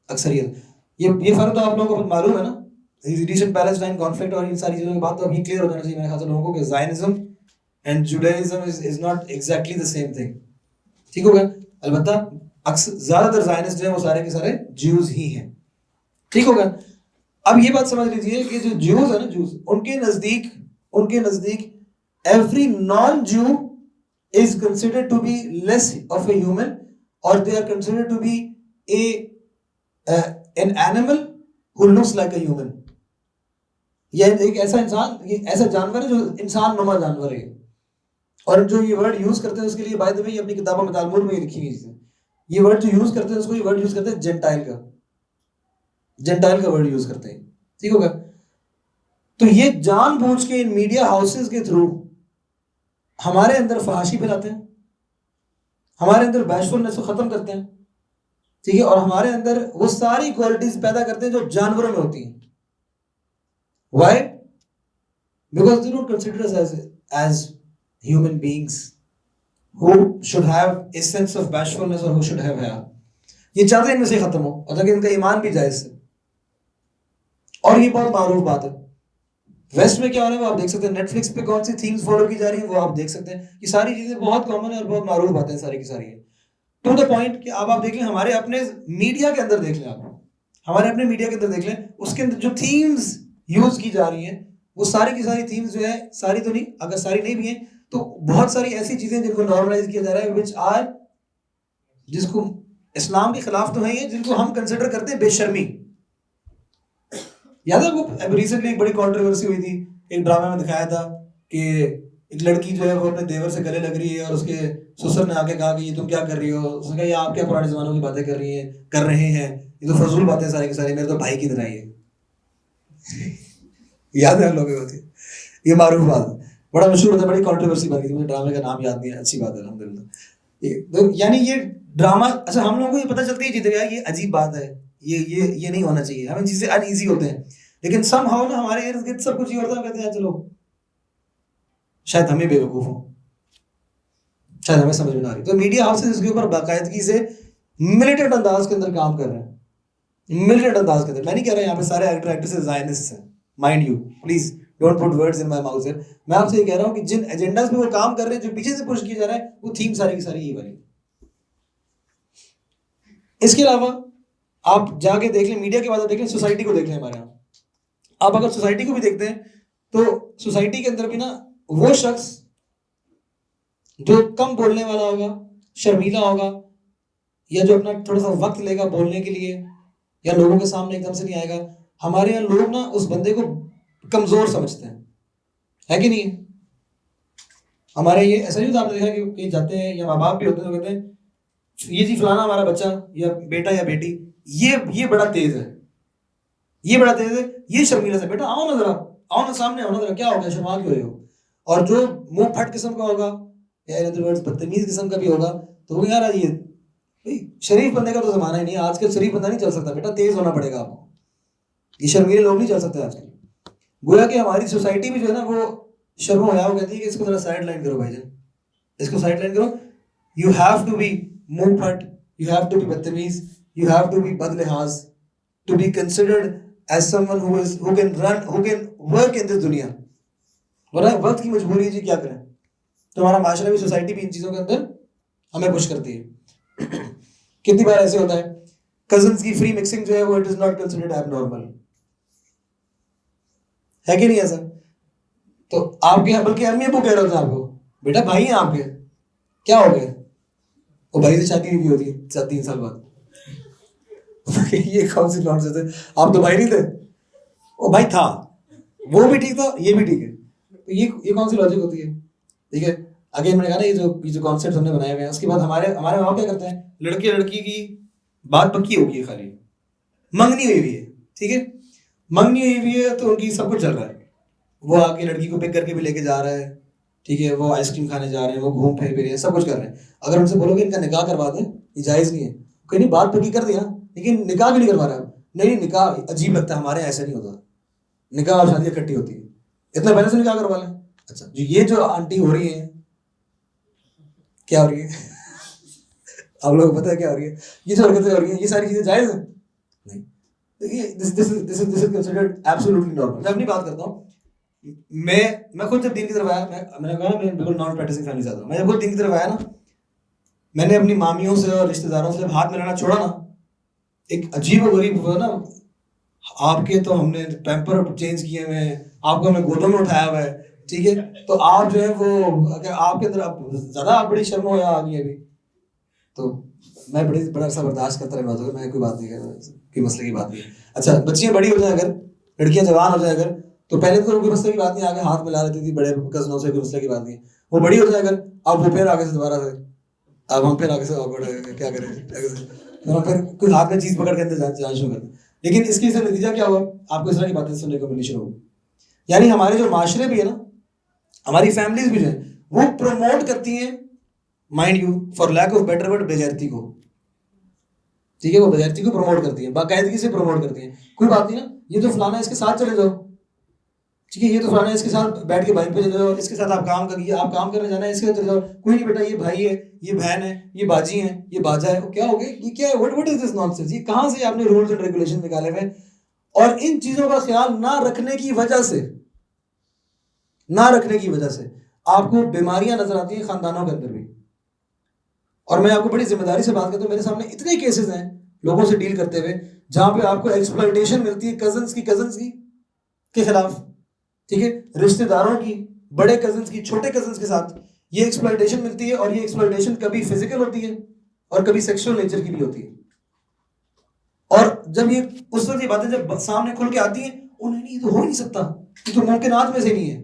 اکثریت. یہ فرق تو آپ لوگوں کو معلوم ہے نا, ریسنٹ پیلسٹائن کانفلکٹ اور ان ساری چیزوں کے بعد تو ابھی کلیئر ہو جانا چاہیے میرے خیال سے لوگوں کو کہ Zionism and Judaism is not exactly the same thing. ٹھیک ہوگا, البتہ زیادہ تر زائنسٹ جو ہیں وہ سارے کے سارے جیوز ہی ہیں. ٹھیک ہوگا. اب یہ بات سمجھ لیجیے کہ جو جیوز ہیں نا, جیوز ان کے نزدیک ایوری نان جو is considered to be less of a human, or they are considered to be an animal who looks like a human. یہ ایک ایسا انسان, یہ ایسا جانور ہے جو انسان نما جانور ہے. اور جو یہ ورڈ یوز کرتے ہیں اس کے لیے بائی دا وے یہ اپنی کتابوں میں تالمود میں لکھی ہوئی چیزیں, یہ ورڈ جو یوز کرتے ہیں اس کو یہ ورڈ یوز کرتے ہیں جینٹائل کا ورڈ یوز کرتے ہیں. ٹھیک ہوگا. تو یہ جان بوجھ کے ان میڈیا ہاؤسز کے تھرو ہمارے اندر فحاشی پھیلاتے ہیں, ہمارے اندر بیشفلنس کو ختم کرتے ہیں. ٹھیک ہے, اور ہمارے اندر وہ ساری کوالٹیز پیدا کرتے ہیں جو جانوروں میں ہوتی ہیں. Why? Because they don't consider us as human beings who should have a sense of bashfulness or who should have haya. یہ چاہتے ہیں ان میں سے ختم ہو, اور تاکہ ان کا ایمان بھی جائے اس سے. اور یہ بہت معروف بات ہے. ویسٹ میں کیا ہو رہا ہے وہ آپ دیکھ سکتے ہیں, نیٹ فلکس پہ کون سی تھیمز فالو کی جا رہی ہیں وہ آپ دیکھ سکتے ہیں. یہ ساری چیزیں بہت کامن ہے اور بہت معروف باتیں ساری کی ساری ہیں. ٹو دا پوائنٹ کہ اب آپ دیکھ لیں ہمارے اپنے میڈیا کے اندر دیکھ لیں، آپ ہمارے اپنے میڈیا کے اندر دیکھ لیں، اس کے اندر جو تھیمز یوز کی جا رہی ہیں وہ ساری کی ساری تھیمز جو ہے، ساری تو نہیں، اگر ساری نہیں بھی ہیں تو بہت ساری ایسی چیزیں جن کو نارملائز کیا جا رہا ہے وچ آر، جس کو اسلام کے خلاف تو ہیں یہ، جن کو ہم کنسیڈر کرتے ہیں بے شرمی. یاد ہے وہ ریسنٹلی ایک بڑی کانٹروورسی ہوئی تھی، ایک ڈرامے میں دکھایا تھا کہ ایک لڑکی جو ہے وہ اپنے دیور سے گلے لگ رہی ہے اور اس کے سسر نے آ کے کہا کہ یہ تم کیا کر رہی ہو، اس نے کہا یہ آپ کیا پرانے زمانوں کی باتیں کر رہے ہیں، یہ تو فضول باتیں ساری کی ساری، میرے تو بھائی کی طرح ہی ہے. یاد ہے ہم لوگوں کو، یہ معروف بات ہے، بڑا مشہور ہوتا ہے، بڑی کانٹروورسی بن گئی تھی، مجھے ڈرامے کا نام یاد نہیں ہے، اچھی بات ہے الحمدللہ. یعنی یہ ڈرامہ، اچھا ہم لوگوں کو یہ پتہ چلتا ہے جیتے گا یہ عجیب بات ہے، یہ نہیں ہونا چاہیے، ہمیں چیزیں ان ایزی ہوتے ہیں، لیکن سم ہاؤ نا ہمارے ارد گرد سب کچھ یہ ہوتا ہے، ہم کہتے ہیں چلو شاید ہمیں بے وقوف ہوں، شاید ہمیں سمجھ میں نہ آ رہی. تو میڈیا ہاؤسز اس کے اوپر باقاعدگی سے ملیٹنٹ انداز کے اندر کام کر رہے ہیں، ملیٹنٹ انداز کے اندر. میں نہیں کہہ رہا یہاں پہ سارے ایکٹر ایکٹریسز زائنسٹ ہیں، mind you please don't put words in my mouth. میں آپ سے یہ کہہ رہا ہوں کہ جن ایجنڈاز پہ وہ کام کر رہے ہیں، جو پیچھے سے پش کیا جا رہا ہے، وہ تھیم ساری کی ساری یہ والی. اس کے علاوہ آپ جا کے دیکھ لیں، میڈیا کے بعد آپ دیکھ لیں سوسائٹی کو دیکھ لیں. ہمارے یہاں آپ اگر سوسائٹی کو بھی دیکھتے ہیں تو سوسائٹی کے اندر بھی نا وہ شخص جو کم بولنے والا ہوگا، شرمیلا ہوگا، یا جو اپنا تھوڑا سا وقت لے گا بولنے کے لیے، یا لوگوں کے سامنے ایک دم سے نہیں آئے گا، ہمارے یہاں لوگ نا اس بندے کو کمزور سمجھتے ہیں، ہے کہ نہیں؟ ہمارے یہ ایسا نہیں ہوتا، آپ نے دیکھا کہ کہیں جاتے ہیں یا ماں باپ بھی ہوتے ہیں تو کہتے ہیں یہ جی فلانا ہمارا بچہ یا بیٹا یا بیٹی یہ بڑا تیز ہے، یہ بڑا تیز ہے، یہ شرمیلا سے، بیٹا آؤ نا ذرا، آؤ نا سامنے، آؤ نا ذرا، کیا ہو گیا، شرما کیوں رہے ہو؟ اور جو منہ پھٹ قسم کا ہوگا یا بدتمیز قسم کا بھی ہوگا تو وہ یار یہ شریف بندے کا تو زمانہ ہی نہیں ہے، آج کل شریف بندہ نہیں چل سکتا، بیٹا تیز ہونا پڑے گا آپ کو، یہ شرمیلے لوگ نہیں چل سکتے آج کل. گویا کہ ہماری سوسائٹی بھی جو ہے نا وہ شرم و حیا، وہ کہتی ہے کہ اس کو ذرا سائڈ لائن کرو بھائی جان، اس کو سائڈ لائن کرو. یو ہیو ٹو بی منہ پھٹ، یو ہیو ٹو بی بدتمیز، یو ہیو ٹو بی بد لحاظ to be considered as someone who can work in this دنیا. ورنہ وقت کی مجبوری ہے جی، کیا کریں. تو ہمارا معاشرہ بھی، سوسائٹی بھی ان چیزوں کے اندر ہمیں پش کرتی ہے. کتنی بار ایسے ہوتا ہے کزنس کی فری مکسنگ جو ہے وہ it is not considered abnormal, ہے کہ نہیں ایسا؟ تو آپ کے بلکہ امی ابو کہہ رہے ہوتے ہیں آپ کو، بیٹا بھائی ہیں آپ کے، کیا ہو گئے؟ وہ بھائی سے شادی بھی ہوتی ہے 3 سال بعد. یہ کون سی نانسنس ہے، آپ تو بھائی نہیں تھے، وہ بھائی تھا، وہ بھی ٹھیک تھا، یہ بھی ٹھیک ہے. تو یہ کون سی لاجک ہوتی ہے؟ ٹھیک ہے، اگین میں نے کہا نا یہ جو کانسیپٹ ہم نے بنائے ہوئے ہیں، اس کے بعد ہمارے وہاں کیا کرتے ہیں، لڑکے لڑکی کی بات پکی ہوگی ہے، خالی منگنی ہوئی ہوئی ہے، ٹھیک ہے، منگنی ہوئی ہوئی ہے تو ان کی سب کچھ چل رہا ہے، وہ آ کے لڑکی کو پک کر کے بھی لے کے جا رہا ہے، ٹھیک ہے، وہ آئس کریم کھانے جا رہے ہیں، وہ گھوم پھر بھی رہے ہیں، سب کچھ کر رہے ہیں. اگر ان سے بولو گے ان کا نکاح کروا دیں، یہ جائز نہیں ہے، کوئی نہیں، بات پکی کر دیا لیکن نکاح بھی نہیں کروا رہا. نہیں، نکاح عجیب لگتا ہے، ہمارے ایسا نہیں ہوتا، نکاح اور شادی اکٹھی ہوتی ہے، اتنا پہلے سے نکاح کروا لیں. اچھا جو یہ جو آنٹی ہو رہی ہیں، کیا ہو رہی ہے؟ آپ لوگوں کو پتا ہے کیا ہو رہی ہے؟ یہ جو حرکتیں ہو رہی ہیں، یہ ساری چیزیں جائز ہیں؟ نہیں. میں اپنی بات کرتا ہوں، میں خود جب دین کی طرف آیا، میں نے کہا میں بالکل نان پریکٹسنگ فیملی سے آتا ہوں، میں جب خود دین کی طرف آیا نا، میں نے اپنی مامیوں سے اور رشتے داروں سے جب ہاتھ ملانا چھوڑا نا، ایک عجیب و غریب ہوا نا، آپ کے تو ہم نے پیمپر چینج کیے ہوئے ہیں، آپ کو ہم نے گودوں میں اٹھایا ہوا ہے، ٹھیک ہے، تو آپ جو ہے وہ اگر آپ کے اندر زیادہ آپ بڑی شرم و حیا آ گئی ابھی. تو میں بڑا عرصہ برداشت کرتا رہا ہوں، میں کوئی بات نہیں کر رہا، کوئی مسئلے کی بات نہیں. اچھا بچیاں بڑی ہو جائیں، اگر لڑکیاں جوان ہو جائیں اگر، تو پہلے تو کوئی مسئلے کی بات نہیں، آگے ہاتھ ملا لیتی تھی بڑے کزنوں سے، کوئی مسئلے کی بات نہیں. وہ بڑی ہو جائے اگر، اب وہ پھر آگے سے دوبارہ سے، اب ہم پھر آگے سے کیا کریں، پھر کوئی ہاتھ میں چیز پکڑ کے اندر جانا شروع کر دیں. لیکن اس کی نتیجہ کیا ہوا، آپ کو اس طرح کی باتیں سننے کو ملنی شروع ہو. یعنی ہمارے جو معاشرے بھی ہے نا، ہماری فیملیز بھی جو ہیں، وہ پروموٹ کرتی ہیں، mind you for lack of better word, بےغیرتی کو. ٹھیک ہے، وہ بےغیرتی کو پروموٹ کرتی ہیں، باقاعدگی سے پروموٹ کرتی ہیں. کوئی بات نہیں نا، یہ تو فلانا اس کے ساتھ چلے جاؤ، ٹھیک ہے، یہ تو فلانا اس کے ساتھ بیٹھ کے بائک پہ چلے جاؤ، اس کے ساتھ آپ کام کرنے جانا ہے، اس کے ساتھ چلے جاؤ. کوئی نہیں بیٹا، یہ بھائی ہے، یہ بہن ہے، یہ باجی ہیں، یہ باجا ہے. کیا ہو گیا، یہ کیا ہے، what is this nonsense؟ یہ کہاں سے آپ نے رولز اینڈ ریگولیشن نکالے ہوئے؟ اور ان چیزوں کا خیال نہ رکھنے کی وجہ سے آپ کو بیماریاں نظر آتی ہیں خاندانوں کے اندر بھی. اور میں آپ کو بڑی ذمہ داری سے بات کرتا ہوں، میرے سامنے اتنے کیسز ہیں لوگوں سے ڈیل کرتے ہوئے جہاں پہ آپ کو ایکسپلائٹیشن ملتی ہے کزنس کی کے خلاف، ٹھیک ہے، رشتہ داروں کی، بڑے کزنس کی، چھوٹے کزنس کے ساتھ یہ ایکسپلائٹیشن ملتی ہے، اور یہ ایکسپلائٹیشن کبھی فزیکل ہوتی ہے اور کبھی سیکشل نیچر کی بھی ہوتی ہے. اور جب یہ اس وقت یہ باتیں جب سامنے کھل کے آتی ہیں، انہیں نہیں، یہ تو ہو ہی نہیں سکتا، یہ تو ممکنات میں سے نہیں ہے،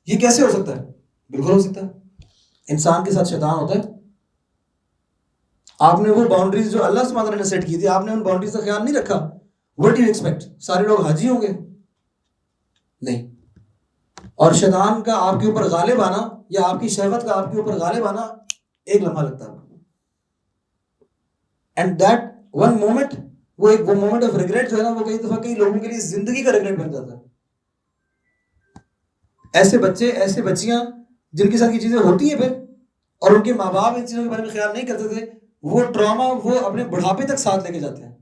یہ کیسے ہو سکتا ہے؟ بالکل ہو سکتا ہے. انسان کے ساتھ شیطان ہوتا ہے. آپ نے وہ باؤنڈریز جو اللہ سبحانہ نے سیٹ کی تھی، آپ نے ان باؤنڈریز کا خیال نہیں رکھا. What do you expect? سارے لوگ حاجی ہوں گے؟ نہیں. اور شیطان کا آپ کے اوپر غالب آنا یا آپ کی شہوت کا آپ کے اوپر غالب آنا ایک لمحہ لگتا ہے. اینڈ دیٹ ون مومنٹ، وہ مومنٹ آف ریگریٹ جو ہے نا، وہ کئی دفعہ کئی لوگوں کے لیے زندگی کا ریگریٹ بن جاتا ہے. ایسے بچے، ایسے بچیاں جن کے ساتھ یہ چیزیں ہوتی ہیں پھر، اور ان کے ماں باپ ان چیزوں کے بارے میں خیال نہیں کرتے تھے، وہ ٹراما وہ اپنے بڑھاپے تک ساتھ لے کے جاتے ہیں.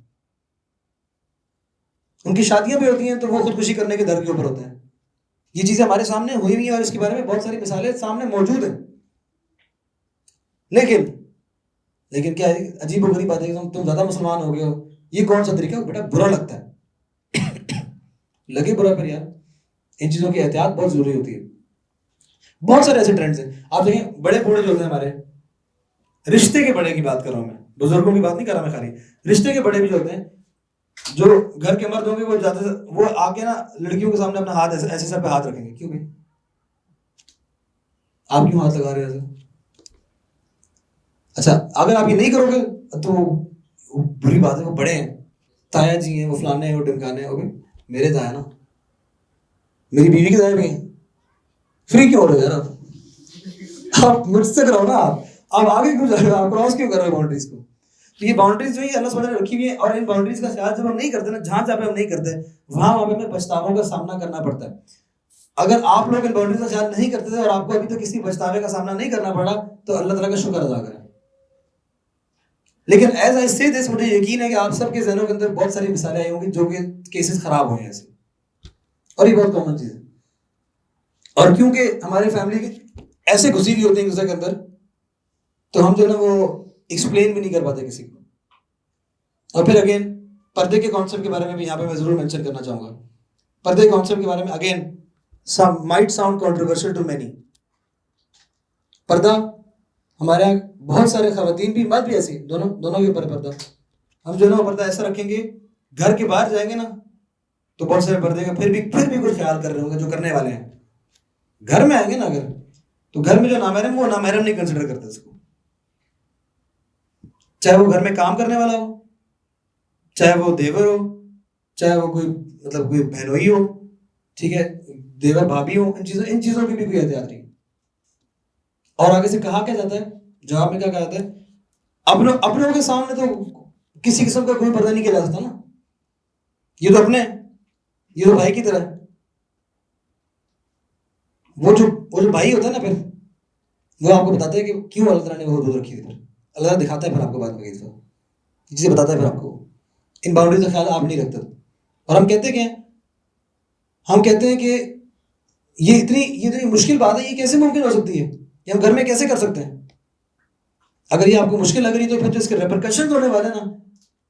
ان کی شادیاں بھی ہوتی ہیں تو وہ خودکشی کرنے کے در کے اوپر ہوتے ہیں. یہ چیزیں ہمارے سامنے ہوئی ہوئی ہیں اور اس کے بارے میں بہت ساری مثالیں سامنے موجود ہیں. لیکن کیا عجیب و غریب بات ہے کہ تم زیادہ مسلمان ہو گئے ہو، یہ کون سا طریقہ؟ بیٹا برا لگتا ہے لگے برا، پر یار ان چیزوں کی احتیاط بہت ضروری ہوتی ہے. بہت سارے ایسے ٹرینڈز ہیں. آپ دیکھیں بڑے بوڑھے جو ہوتے ہیں ہمارے، رشتے کے بڑے کی بات کر رہا ہوں میں، بزرگوں کی بات نہیں کر رہا میں، خالی رشتے کے بڑے بھی جو ہوتے ہیں، جو گھر کے مرد ہوں گے، وہ جاتے وہ آ کے نا لڑکیوں کے سامنے اپنا ہاتھ ایسے سر پہ ہاتھ رکھیں گے. کیوں بھائی آپ کیوں ہاتھ لگا رہے ہیں ایسے؟ اچھا اگر آپ یہ نہیں کرو گے تو بری بات ہے، وہ بڑے ہیں، تایا جی ہیں، وہ فلانے ہیں، وہ ڈمکانے ہیں. میرے تایا نا، میری بیوی کے تایا بھی ہیں. فری کیوں ہو رہے یار آپ مجھ سے کراؤ نا. آپ آگے کیوں جا رہے ہو؟ آپ کراس کیوں کر رہے ہو باؤنڈریز کو؟ تو یہ باؤنڈریز جو ہے اللہ سبحانہ نے رکھی ہوئی ہے، اور ان باؤنڈریز کا خیال جب ہم نہیں کرتے نا، جہاں پہ ہم نہیں کرتے وہاں پہ ہمیں پچھتاووں کا سامنا کرنا پڑتا ہے. اگر آپ لوگ ان باؤنڈریز کا خیال نہیں کرتے تھے اور آپ کو ابھی تک کسی پچھتاوے کا سامنا نہیں کرنا پڑا، تو اللہ تعالیٰ کا شکر ادا کریں. لیکن ایز آئی سے دس، مجھے یقین ہے کہ آپ سب کے ذہنوں کے اندر بہت ساری مثالیں آئی ہوں گی جو کہ کیسز خراب ہوئے ہیں ایسے، اور یہ بہت کامن چیز ہے. اور کیونکہ ہمارے فیملی کی ایسے گھسی ہوئی ہوتی ہیں دوسرے کے اندر، تو ہم جو ہے نا وہ ایکسپلین بھی نہیں کر پاتے کسی کو. اور پھر اگین پردے کے کانسیپٹ کے بارے میں بھی یہاں پہ میں ضرور مینشن کرنا چاہوں گا. پردے کے کانسیپٹ کے بارے میں again might sound controversial to many. پردہ ہمارے یہاں بہت سارے خواتین بھی، مرد بھی ایسی، دونوں کے اوپر پردہ. ہم جو ہے نا پردہ ایسا رکھیں گے، گھر کے باہر جائیں گے نا تو بہت سارے پردے کا پھر بھی کچھ خیال کر رہے ہوں گے جو کرنے والے ہیں. گھر میں آئیں گے نا اگر، تو گھر میں جو نامحرم، وہ نامحرم نہیں کنسیڈر کرتے اس کو، چاہے وہ گھر میں کام کرنے والا ہو، چاہے وہ دیور ہو، چاہے وہ کوئی بہنوئی ہو، ٹھیک ہے، دیور بھابھی ہو. ان چیزوں کی بھی کوئی احتیاط نہیں. اور آگے سے کہا کیا جاتا ہے، جواب میں کیا کہا جاتا ہے، اپنوں کے سامنے تو کسی قسم کا کوئی پردہ نہیں کیا جا سکتا نا، یہ تو اپنے، یہ تو بھائی کی طرح ہے. وہ جو بھائی ہوتا ہے نا، پھر وہ آپ کو بتاتا ہے کہ کیوں اللہ تعالیٰ نے وہ حدود رکھی تھی. پھر اللہ تعالیٰ دکھاتا ہے پھر آپ کو بعد میں کئی چیزیں بتاتا ہے پھر آپ کو. ان باؤنڈریز کا خیال آپ نہیں رکھتے. اور ہم کہتے ہیں کہ یہ اتنی مشکل بات ہے، یہ کیسے ممکن ہو سکتی ہے، یہ ہم گھر میں کیسے کر سکتے ہیں؟ اگر یہ آپ کو مشکل لگ رہی تو پھر جو اس کے ریپرکشن ہونے والے نا،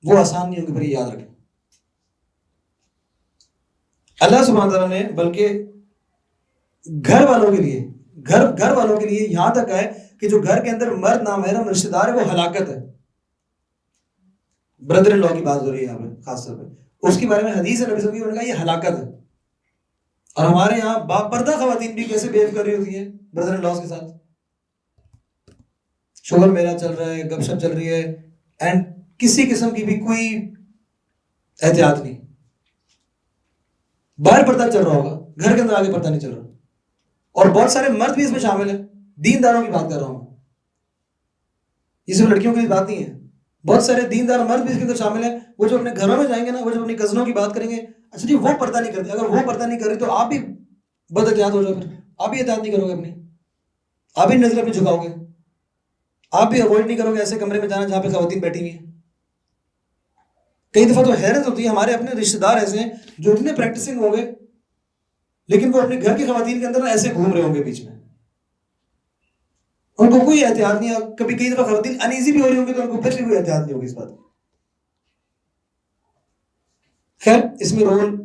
وہ آسان نہیں ہوں گے. پھر یہ یاد رکھیں، اللہ سبحانہ تعالیٰ نے بلکہ گھر والوں کے لیے یہاں تک ہے کہ جو گھر کے اندر مرد نامحرم رشتہ دار ہے وہ ہلاکت ہے. بردر ان لا کی بات ہو رہی ہے یہاں پہ خاص طور پہ، اس کے بارے میں حدیث ہے نبی صلی اللہ علیہ وسلم نے کہا یہ ہلاکت ہے. اور ہمارے یہاں پردہ خواتین بھی کیسے بہیو کر رہی ہوتی ہیں بردر ان لاز کے ساتھ. شوہر میرا چل رہا ہے، گپ شپ چل رہی ہے، اینڈ کسی قسم کی بھی کوئی احتیاط نہیں. باہر پردہ چل رہا ہوگا، گھر کے اندر آگے پردہ نہیں چل رہا. اور بہت سارے مرد بھی اس میں شامل ہیں، دینداروں کی بات کر رہا ہوں، یہ صرف لڑکیوں کی بات نہیں ہے. بہت سارے دیندار مرد بھی اس کے اندر شامل ہیں. وہ جو اپنے گھروں میں جائیں گے نا، وہ جو اپنی کزنوں کی بات کریں گے، اچھا جی وہ پردہ نہیں کرتے، اگر وہ پردہ نہیں کر رہی تو آپ بھی بد احتیاط ہو جاؤ. پھر آپ بھی احتیاط نہیں کرو گے اپنی، آپ بھی نظر اپنی جھکاؤ گے، آپ بھی اوائڈ نہیں کرو گے ایسے کمرے میں جانا جہاں پہ خواتین بیٹھی ہوئی ہیں. کئی دفعہ تو حیرت ہوتی ہے، ہمارے اپنے رشتے دار ایسے ہیں جو اتنے پریکٹسنگ ہوں گے لیکن وہ اپنے گھر کی خواتین کے اندر ایسے گھوم رہے ہوں گے بیچ میں. ان کو کوئی احتیاط نہیں ہے. کبھی کئی دفعہ خواتین انیزی بھی ہو رہی ہوں گی تو ان کو پھر بھی کوئی احتیاط نہیں ہوگی اس بات. خیر اس میں رول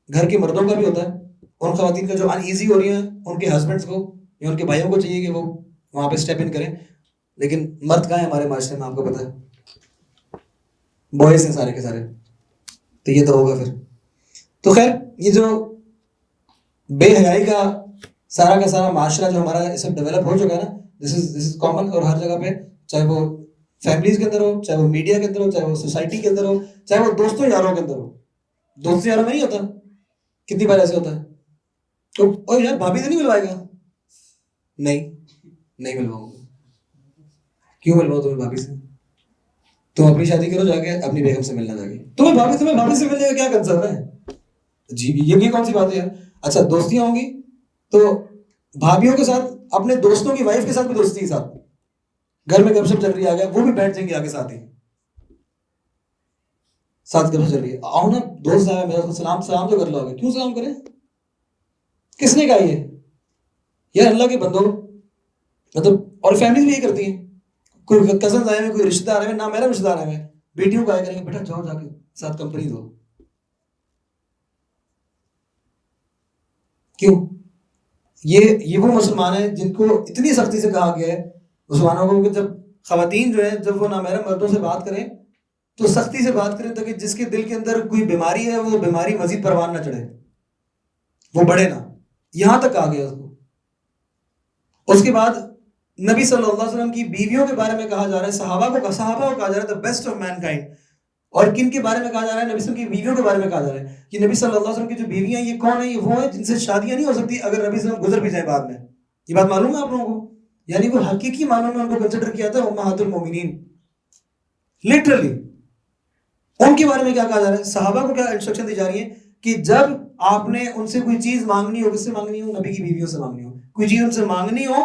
گھر کے مردوں کا بھی ہوتا ہے. ان خواتین کا جو انیزی ہو رہی ہیں ان کے ہسبینڈس کو یا ان کے بھائیوں کو چاہیے کہ وہ وہاں پہ اسٹیپ ان کریں. لیکن مرد کہاں ہے ہمارے معاشرے میں؟ آپ کو پتا ہے بوائز ہیں سارے کے سارے. تو یہ تو ہوگا پھر. تو خیر یہ جو بے حیائی کا سارا معاشرہ جو ہمارا اس وقت ڈیولپ ہو چکا ہے نا, دس از کامن. اور ہر جگہ پہ چاہے وہ فیملیز کے اندر ہو, چاہے وہ میڈیا کے اندر ہو, چاہے وہ سوسائٹی کے اندر ہو, چاہے وہ دوستوں یاروں کے اندر ہو. دوستوں یاروں میں نہیں ہوتا؟ کتنی بار ایسے ہوتا ہے تو اور یار بھابھی سے نہیں ملوائے گا؟ نہیں ملواؤں گا. کیوں ملواؤ تمہیں بھابھی سے؟ تم اپنی شادی کرو جا کے اپنی بیگم سے ملنا. جا کے تمہیں بھابھی سے ملنے کا کیا کنسرن ہے؟ جی یہ کون سی بات ہے یار. اچھا دوستیاں ہوں گی تو بھابھیوں کے ساتھ اپنے دوستوں کی وائف کے ساتھ بھی دوستی کے ساتھ, گھر میں گپ شپ چل رہی ہے, آگے وہ بھی بیٹھ جائیں گے آگے ساتھ گپ شپ چل رہی ہے. آؤ نا دوست آیا میرا, سلام تو کر لو. آگے کیوں سلام کریں؟ کس نے کہا یہ؟ یار اللہ کے بندو, مطلب اور فیملیز بھی یہی کرتی ہیں. کوئی کزنز آئے ہوئے, کوئی رشتہ دار آئے ہوئے, نہ میرا رشتہ دار آئے ہوئے, بیٹیوں کو آئے کریں گے بیٹا جاؤ جا کے ساتھ کمپنی دو. کیوں؟ یہ وہ مسلمان ہیں جن کو اتنی سختی سے کہا گیا ہے مسلمانوں کو کہ جب خواتین جو ہیں جب وہ نامحرم مردوں سے بات کریں تو سختی سے بات کریں تاکہ جس کے دل کے اندر کوئی بیماری ہے وہ بیماری مزید پروان نہ چڑھے, وہ بڑھے نہ. یہاں تک کہا گیا اس کو. اس کے بعد نبی صلی اللہ علیہ وسلم کی بیویوں کے بارے میں کہا جا رہا ہے, صحابہ کو کہا جا رہا ہے the best of mankind. اور کن کے بارے میں کہا جا رہا ہے؟ نبی صلی اللہ علیہ وسلم کی بیویوں کے بارے میں کہا جا رہا ہے کہ نبی صلی اللہ علیہ وسلم کی جو بیویاں یہ کون ہیں؟ یہ وہ ہیں جن سے شادیاں نہیں ہو سکتی اگر نبی صلی اللہ علیہ وسلم گزر بھی جائیں بعد میں. یہ بات معلوم ہے آپ لوگوں کو؟ یعنی وہ حقیقی معنوں میں ان کو کنسیڈر کیا تھا امہات المومنین. لٹرلی ان کے بارے میں کیا کہا جا رہا ہے؟ صحابہ کو کیا انسٹرکشن دی جا رہی ہے کہ جب آپ نے ان سے کوئی چیز مانگنی ہو, کس سے مانگنی ہو؟ نبی کی بیویوں سے مانگنی ہو. کوئی چیز ان سے مانگنی ہو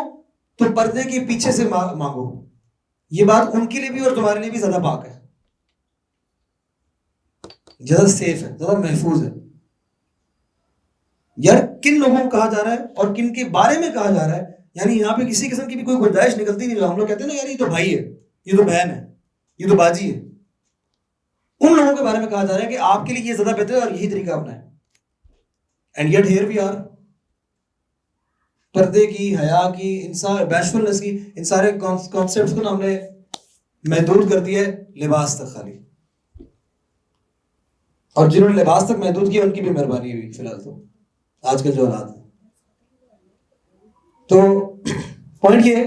تو پردے کے پیچھے سے مانگو. یہ بات ان کے لیے بھی اور تمہارے لیے بھی زیادہ پاک ہے, زیادہ سیف ہے, زیادہ محفوظ ہے. یار کن لوگوں کو کہا جا رہا ہے اور کن کے بارے میں کہا جا رہا ہے؟ یعنی یہاں پہ کسی قسم کی بھی کوئی گنجائش نکلتی نہیں. جو ہم لوگ کہتے ہیں نا یار یہ تو بھائی ہے, یہ تو بہن ہے, یہ تو باجی ہے, ان لوگوں کے بارے میں کہا جا رہا ہے کہ آپ کے لیے یہ زیادہ بہتر ہے اور یہی طریقہ اپنا ہے. And yet here we are. پردے کی, حیا کی, بیشفلنس کی, ان سارے کانسیپٹس کو ہم نے محدود کر دیا ہے لباس تک خالی. اور جنہوں نے لباس تک محدود کیا ان کی بھی مہربانی ہوئی فی الحال تو آج کل جو حالات ہیں. تو پوائنٹ یہ ہے,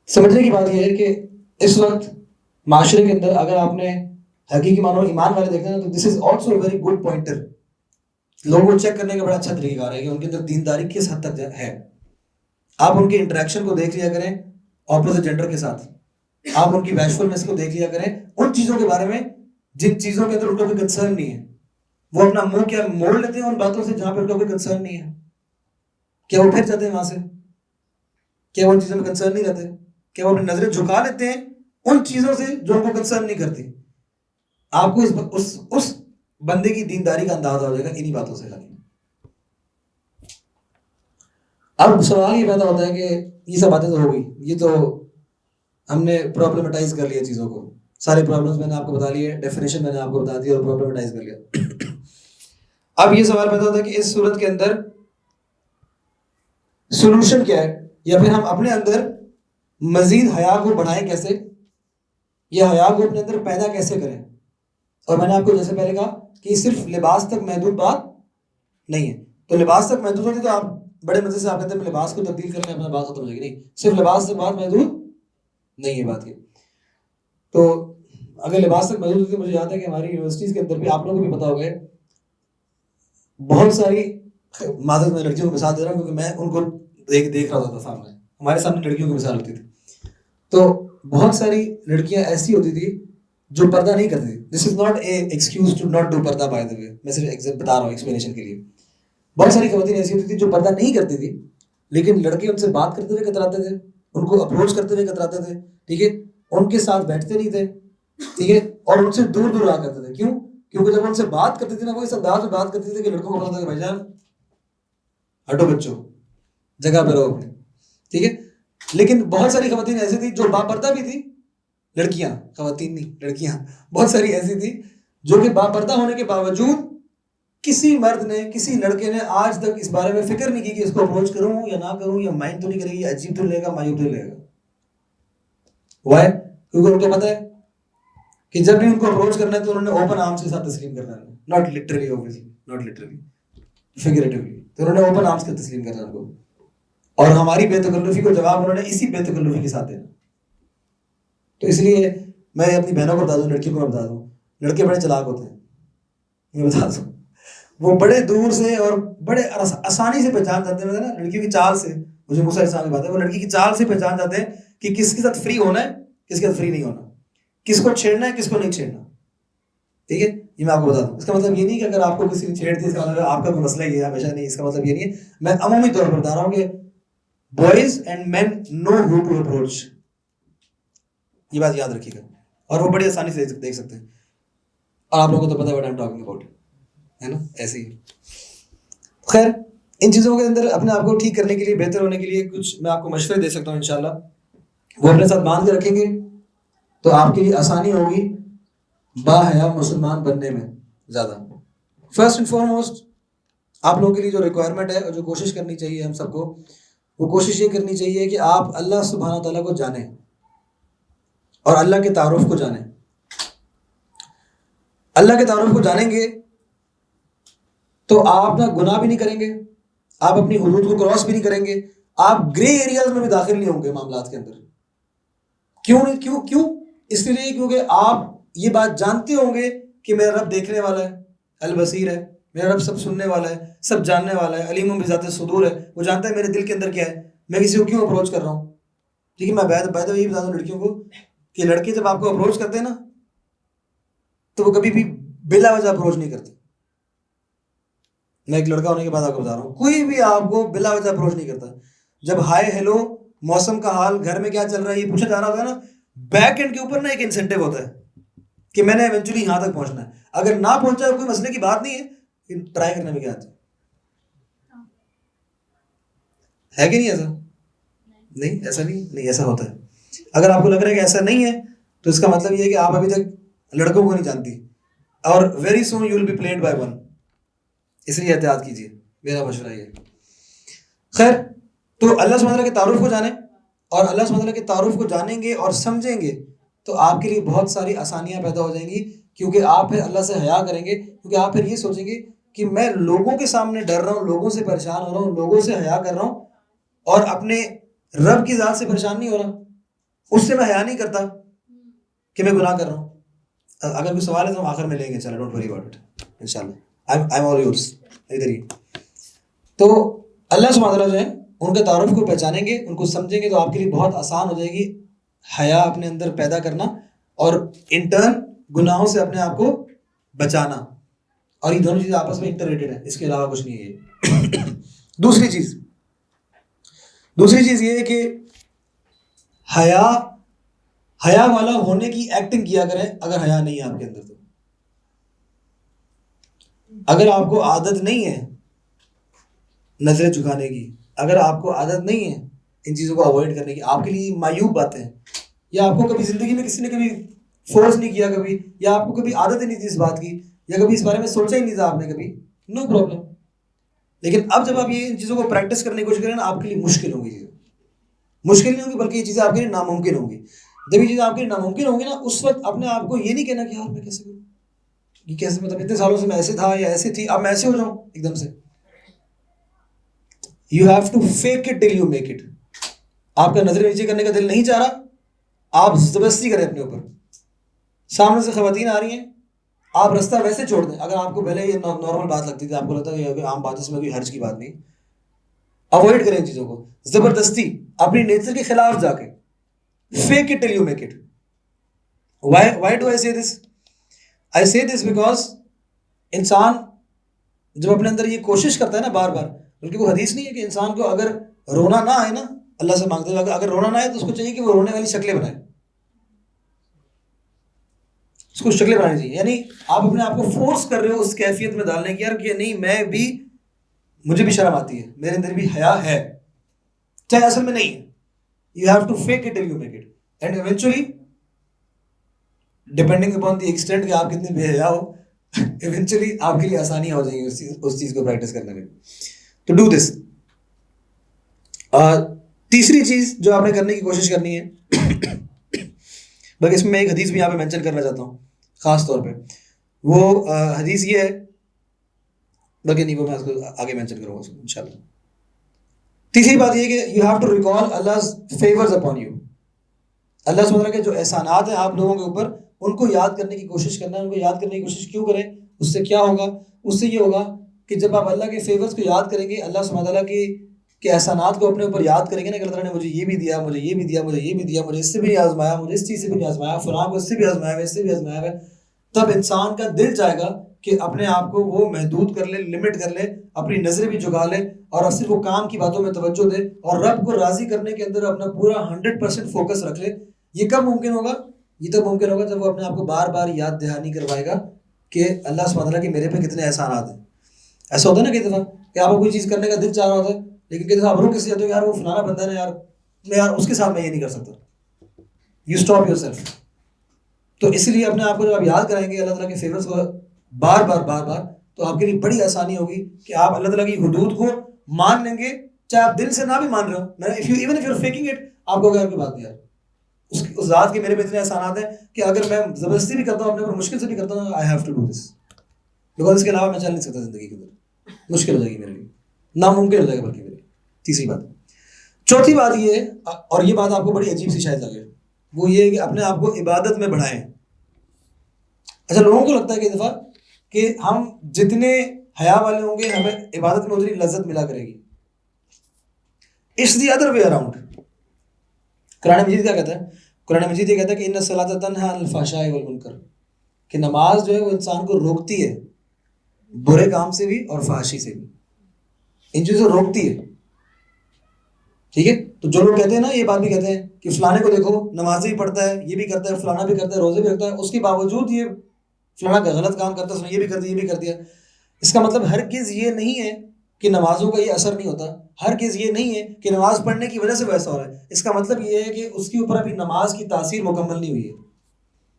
سمجھنے کی بات یہ ہے کہ اس وقت معاشرے کے اندر اگر آپ نے حقیقی معنوں ایمان والے دیکھتے ہیں تو this is also a very good pointer. لوگوں کو چیک کرنے کا بڑا اچھا طریقہ آ رہا ہے کہ ان کے اندر دینداری کس حد تک ہے. آپ ان کے انٹریکشن کو دیکھ لیا کریں اپوزٹ جینڈر کے ساتھ, آپ ان کی بیشفلنس کو دیکھ لیا کریں, ان چیزوں کے بارے میں جن چیزوں کے اندر ان کا کوئی کنسرن نہیں ہے. وہ اپنا منہ کیا موڑ لیتے ہیں ان باتوں سے جہاں پہ ان کا کوئی کنسرن نہیں ہے. کیا وہ پھر جاتے ہیں وہاں سے؟ کیا وہ ان چیزوں میں کنسرن نہیں رہتے؟ کیا وہ اپنی نظریں جھکا لیتے ہیں ان چیزوں سے جو ان کو کنسرن نہیں کرتی؟ آپ کو اس بندے کی دینداری کا اندازہ ہو جائے گا انہی باتوں سے. اب سوال یہ پیدا ہوتا ہے کہ یہ سب باتیں تو ہو گئی, یہ تو ہم نے پرابلمٹائز کر لیا چیزوں کو, سارے پرابلمس میں نے آپ کو بتا لیے, ڈیفینیشن میں نے آپ کو بتا دی اور پرابلمٹائز کر لیا. اب یہ سوال پیدا ہوتا ہے کہ اس صورت کے اندر سولوشن کیا ہے, یا پھر ہم اپنے اندر مزید حیا کو بڑھائیں کیسے, یا حیا کو اپنے اندر پیدا کیسے کریں. اور میں نے آپ کو جیسے پہلے کہا کہ صرف لباس تک محدود بات نہیں ہے. تو لباس تک محدود ہوتی تو آپ بڑے مزے سے آپ کہتے ہیں لباس کو تبدیل کرنے اپنا بات ختم ہو جائے گی. نہیں, صرف لباس تک بات محدود نہیں ہے بات کی. تو اگر لباس تک محدود ہوتی, مجھے یاد ہے کہ ہماری یونیورسٹیز کے اندر بھی آپ لوگوں کو بھی پتا ہوگا بہت ساری, معذرت میں لڑکیوں کو مثال دے رہا ہوں کیونکہ میں ان کو دیکھ رہا تھا سامنے, ہمارے سامنے لڑکیوں کی مثال ہوتی تھی. تو بہت ساری لڑکیاں ایسی ہوتی تھی جو پردہ نہیں کرتی تھی. This is not a excuse to not do پردہ, بائی دا وے میں صرف بتا رہا ہوں ایکسپلینیشن کے لیے. بہت ساری خواتین ایسی ہوتی تھی جو پردہ نہیں کرتی تھی, لیکن لڑکے ان سے بات کرتے ہوئے کتراتے تھے, ان کو اپروچ کرتے ہوئے کتراتے تھے, ٹھیک ہے, ان کے ساتھ بیٹھتے نہیں تھے, ٹھیک ہے, اور ان سے دور دور رہا کرتے تھے. کیوں؟ کیونکہ جب ان سے بات کرتی تھی نا, وہ اس انداز میں بات کرتی تھی کہ لڑکوں کو پتا تھا کہ بھائی جان ہٹو بچوں, جگہ پہ رہو اپنے, ٹھیک ہے. لیکن بہت ساری خواتین ایسی تھی جو باپردہ بھی تھی، لڑکیاں، خواتین نہیں لڑکیاں، بہت ساری ایسی تھی جو کہ باپردہ ہونے کے باوجود کسی مرد نے، کسی لڑکے نے آج تک اس بارے میں فکر نہیں کی کہ اس کو اپروچ کروں یا نہ کروں، یا مائنڈ تو نہیں کرے گی، عجیب تو لے گا، مایوب تو لے گا. وائی؟ کیونکہ ان کو پتہ ہے کہ جب بھی ان کو اپروچ کرنا ہے تو انہوں نے اوپن آرمس کے ساتھ تسلیم کرنا ہے. Not literally obviously, not literally, figuratively. تو انہوں نے اوپن آرمس کے تسلیم کرنا ہے ان کو، اور ہماری بے تکلفی کو جواب انہوں نے اسی بے تکلفی کے ساتھ دینا. تو اس لیے میں اپنی بہنوں کو بتا دوں، لڑکیوں کو بتا دوں، لڑکے بڑے چلاک ہوتے ہیں، میں بتا دوں. وہ بڑے دور سے اور بڑے آسانی سے پہچان جاتے ہیں نا لڑکیوں کی چال سے. مجھے موسیٰ علیہ السلام کی بات ہے، وہ لڑکی کی چال سے پہچان جاتے ہیں کہ کس کے ساتھ فری ہونا ہے، کس کے ساتھ فری نہیں ہونا، کس کو چھیڑنا ہے، کس کو نہیں چھیڑنا. ٹھیک ہے، یہ میں آپ کو بتا دوں. اس کا مطلب یہ نہیں کہ اگر آپ کو کسی نے چھیڑ دیا اس کا مطلب آپ کا کوئی مسئلہ ہی ہے، ہمیشہ نہیں. اس کا مطلب یہ نہیں ہے. میں عمومی طور پر بتا رہا ہوں کہ boys and men know how to approach. یہ بات یاد رکھیے گا، اور وہ بڑی آسانی سے دیکھ سکتے ہیں. اور آپ لوگوں کو تو پتہ ہے what I'm talking about ہے نا، ایسے ہی. خیر، ان چیزوں کے اندر اپنے آپ کو ٹھیک کرنے کے لیے، بہتر ہونے کے لیے کچھ میں آپ کو مشورے دے سکتا ہوں انشاءاللہ. وہ اپنے ساتھ باندھ کے رکھیں گے تو آپ کے لیے آسانی ہوگی با حیا مسلمان بننے میں زیادہ. فرسٹ اینڈ فارموسٹ آپ لوگوں کے لیے جو ریکوائرمنٹ ہے اور جو کوشش کرنی چاہیے ہم سب کو، وہ کوشش یہ کرنی چاہیے کہ آپ اللہ سبحانہ تعالیٰ کو جانیں اور اللہ کے تعارف کو جانیں. اللہ کے تعارف کو جانیں گے تو آپ نہ گناہ بھی نہیں کریں گے، آپ اپنی حدود کو کراس بھی نہیں کریں گے، آپ گرے ایریاز میں بھی داخل نہیں ہوں گے معاملات کے اندر. کیوں؟ اس لیے کیونکہ آپ یہ بات جانتے ہوں گے کہ میرا رب دیکھنے والا ہے، البصیر ہے، میرا رب سب سننے والا ہے، سب جاننے والا ہے، علیم بذات الصدور ہے. وہ جانتا ہے میرے دل کے اندر کیا ہے، میں کسی کو کیوں اپروچ کر رہا ہوں. ٹھیک ہے، میں بہت یہ بتا دوں لڑکیوں کو کہ لڑکے جب آپ کو اپروچ کرتے ہیں نا تو وہ کبھی بھی بلا وجہ اپروچ نہیں کرتے. میں ایک لڑکا ہونے کے بعد آپ کو بتا رہا ہوں، کوئی بھی آپ کو بلا وجہ اپروچ نہیں کرتا. جب ہائے ہیلو، موسم کا حال، گھر میں کیا چل رہا ہے، یہ پوچھا جا رہا ہوتا ہے نا، بیک اینڈ کے اوپر نا ایک انسینٹیو ہوتا ہے کہ میں نے ایونچولی یہاں تک پہنچنا ہے. اگر نہ پہنچا کوئی مسئلے کی بات نہیں ہے، ٹرائی کرنے میں کیا آتا ہے کہ نہیں؟ ایسا نہیں، ایسا نہیں ایسا ہوتا ہے. اگر آپ کو لگ رہا ہے کہ ایسا نہیں ہے تو اس کا مطلب یہ ہے کہ آپ ابھی تک لڑکوں کو نہیں جانتی، اور very soon you will be played by one. اس لیے احتیاط کیجیے، میرا مشورہ یہ. خیر، تو اللہ سبحانہ وتعالیٰ کے تعارف کو جانیں، اور اللہ سبحانہ وتعالیٰ کے تعارف کو جانیں گے اور سمجھیں گے تو آپ کے لیے بہت ساری آسانیاں پیدا ہو جائیں گی. کیونکہ آپ پھر اللہ سے حیا کریں گے، کیونکہ آپ پھر یہ سوچیں گے کہ میں لوگوں کے سامنے ڈر رہا ہوں، لوگوں سے پریشان ہو رہا ہوں، لوگوں سے حیا کر رہا ہوں، اور اپنے رب کی ذات سے پریشان نہیں ہو رہا، اس سے میں حیا نہیں کرتا کہ میں گناہ کر رہا ہوں. اگر کوئی سوال ہے تو ہم آخر میں لیں گے، چلو ڈونٹ وری اباؤٹ اٹ انشاءاللہ. I am all yours. ادھر ہی. تو اللہ سبحانہ وتعالیٰ جو ہے ان کے تعارف کو پہچانیں گے، ان کو سمجھیں گے تو آپ کے لیے بہت آسان ہو جائے گی حیا اپنے اندر پیدا کرنا، اور انٹرن گناہوں سے اپنے آپ کو بچانا. اور یہ دونوں چیزیں آپس میں انٹر ریلیٹڈ ہیں، اس کے علاوہ کچھ نہیں ہے یہ. دوسری چیز یہ ہے کہ حیا والا ہونے کی ایکٹنگ کیا کریں. اگر حیا نہیں ہے آپ کے اندر تو، اگر آپ کو عادت نہیں ہے نظریں جھکانے کی، اگر آپ کو عادت نہیں ہے ان چیزوں کو اوائڈ کرنے کی، آپ کے لیے معیوب باتیں، یا آپ کو کبھی زندگی میں کسی نے کبھی فورس نہیں کیا کبھی، یا آپ کو کبھی عادت ہی نہیں تھی اس بات کی، یا کبھی اس بارے میں سوچا ہی نہیں تھا آپ نے کبھی، نو پرابلم. لیکن اب جب آپ یہ ان چیزوں کو پریکٹس کرنے کی کوشش کریں نا، آپ کے لیے مشکل ہوں گی چیزیں. مشکل نہیں ہوگی بلکہ یہ چیزیں آپ کے لیے ناممکن ہوں گی. جب یہ چیزیں آپ کے لیے ناممکن ہوں گی نا، اس وقت اپنے آپ کو یہ نہیں کہنا کہ یار میں کیسے کروں، یہ کیسے، مطلب اتنے سالوں سے میں ایسے تھا یا ایسے تھی، اب میں ایسے ہو جاؤں ایک دم سے. You have to fake it till you make it. آپ کا نظر نیچے کرنے کا دل نہیں چاہ رہا، آپ زبردستی کریں اپنے اوپر. سامنے سے خواتین آ رہی ہیں، آپ رستہ ویسے چھوڑ دیں. اگر آپ کو پہلے یہ نارمل بات لگتی تھی، آپ کو لگتا ہے کہ عام بات ہے، اس میں کوئی حرج کی بات نہیں، اوائڈ کریں ان چیزوں کو. زبردستی اپنی نیچر کے خلاف جا کے fake it till you make it. Why do I say this? I say this because انسان جب اپنے اندر یہ کوشش کرتا ہے نا بار بار، بلکہ وہ حدیث نہیں ہے کہ انسان کو اگر رونا نہ آئے نا، اللہ سے مانگتے ہوئے اگر رونا نہ آئے تو اس کو چاہیے کہ وہ رونے والی شکلیں بنائے، اس کو شکلیں بنانی چاہیے. یعنی آپ اپنے آپ کو فورس کر رہے ہو اس کیفیت میں ڈالنے کی، یار کہ نہیں میں بھی، مجھے بھی شرم آتی ہے، میرے اندر بھی حیا ہے، چاہے اصل میں نہیں ہے. You have to fake it till you make it. And eventually, depending upon the extent کہ آپ کتنے بے حیا ہو, eventually آپ کے لیے آسانیاں ہو جائیں گی اس چیز کو پریکٹس کرنے میں. تو ڈو دس. تیسری چیز جو آپ نے کرنے کی کوشش کرنی ہے, بلکہ اس میں ایک حدیث بھی یہاں پہ مینشن کرنا چاہتا ہوں خاص طور پہ. وہ حدیث یہ ہے, بلکہ نہیں, وہ میں اس کو آگے مینشن کروں گا انشاءاللہ. تیسری بات یہ کہ you have to recall Allah's favors upon you. اللہ سبحانہ وتعالیٰ کے جو احسانات ہیں آپ لوگوں کے اوپر, ان کو یاد کرنے کی کوشش کرنا ہے. ان کو یاد کرنے کی کوشش کیوں کریں؟ اس سے کیا ہوگا؟ اس سے یہ ہوگا کہ جب آپ اللہ کے فیورز کو یاد کریں گے, اللہ سبحانہ وتعالیٰ کے احسانات کو اپنے اوپر یاد کریں گے نا, کہ اللہ تعالیٰ نے مجھے یہ بھی دیا, مجھے یہ بھی دیا, مجھے یہ بھی دیا, مجھے اس سے بھی نہیں آزمایا, مجھے اس چیز سے بھی نہیں آزمایا, فلاں کو اس سے بھی آزمایا ہے, اس سے بھی آزمایا ہے, تب انسان کا دل چاہے گا کہ اپنے آپ کو وہ محدود کر لے, لمٹ کر لے, اپنی نظریں بھی جھکا لے اور صرف وہ کام کی باتوں میں توجہ دے اور رب کو راضی کرنے کے اندر اپنا پورا 100% فوکس رکھ لے. یہ کب ممکن ہوگا؟ یہ تب ممکن ہوگا جب وہ اپنے آپ کو بار بار یاد دہانی کروائے گا کہ اللہ سبحانہ وتعالیٰ کے میرے پہ کتنے احسانات ہیں. ایسا ہوتا ہے نا کئی دفعہ کہ آپ کو کوئی چیز کرنے کا دل چاہ رہا ہوتا ہے, لیکن کئی دفعہ آپ روک کسی جاتے ہو, یار وہ فلانا بندہ ہے یار, میں یار اس کے ساتھ میں یہ نہیں کر سکتا. You stop your self. تو اس لیے اپنے آپ کو جب آپ یاد کریں گے اللہ تعالیٰ کے فیورز کو بار بار, تو آپ کے لیے بڑی آسانی ہوگی کہ آپ اللہ تعالیٰ کی حدود کو مان لیں گے, چاہے آپ دل سے نہ بھی مان رہے ہو. Even if you are faking it, آپ کو کی بات نہیں یار, اس ذات کے میرے پہ اتنے احسانات ہیں کہ اگر میں زبردستی بھی کرتا ہوں, اپنے اوپر مشکل سے بھی کرتا ہوں, I have to do this, because اس کے علاوہ میں چل نہیں سکتا زندگی کے اندر. مشکل ہو جائے گی میرے لیے, ناممکن ہو جائے گا بلکہ میرے لیے. تیسری بات. چوتھی بات یہ ہے, اور یہ بات آپ کو بڑی عجیب سی شاید لگے, وہ یہ ہے کہ اپنے آپ کو عبادت میں بڑھائیں. اچھا, لوگوں کو لگتا ہے کہ دفعہ کہ ہم جتنے حیا والے ہوں گے ہمیں عبادت میں اتنی لذت ملا کرے گی. It's the other way around. قرآن مجید کیا کہتا ہے؟ قرآن مجید یہ کہتا ہے کہ ان الصلاۃ تنہی عن الفحشاء والمنکر, کہ نماز جو ہے وہ انسان کو روکتی ہے برے کام سے بھی اور فحاشی سے بھی, ان چیزوں سے روکتی ہے. ٹھیک ہے, تو جو لوگ کہتے ہیں نا, یہ بات بھی کہتے ہیں کہ فلانے کو دیکھو نمازیں بھی پڑھتا ہے, یہ بھی کرتا ہے, فلانا بھی کرتا ہے, روزے بھی رکھتا ہے, اس کے باوجود یہ فلانا کا غلط کام کرتا ہے, اس نے یہ بھی کر دیا, یہ بھی کر دیا. اس کا مطلب ہرگز یہ نہیں ہے کہ نمازوں کا یہ اثر نہیں ہوتا, ہرگز یہ نہیں ہے کہ نماز پڑھنے کی وجہ سے وہ ایسا ہو رہا ہے. اس کا مطلب یہ ہے کہ اس کے اوپر ابھی نماز کی تاثیر مکمل نہیں ہوئی ہے.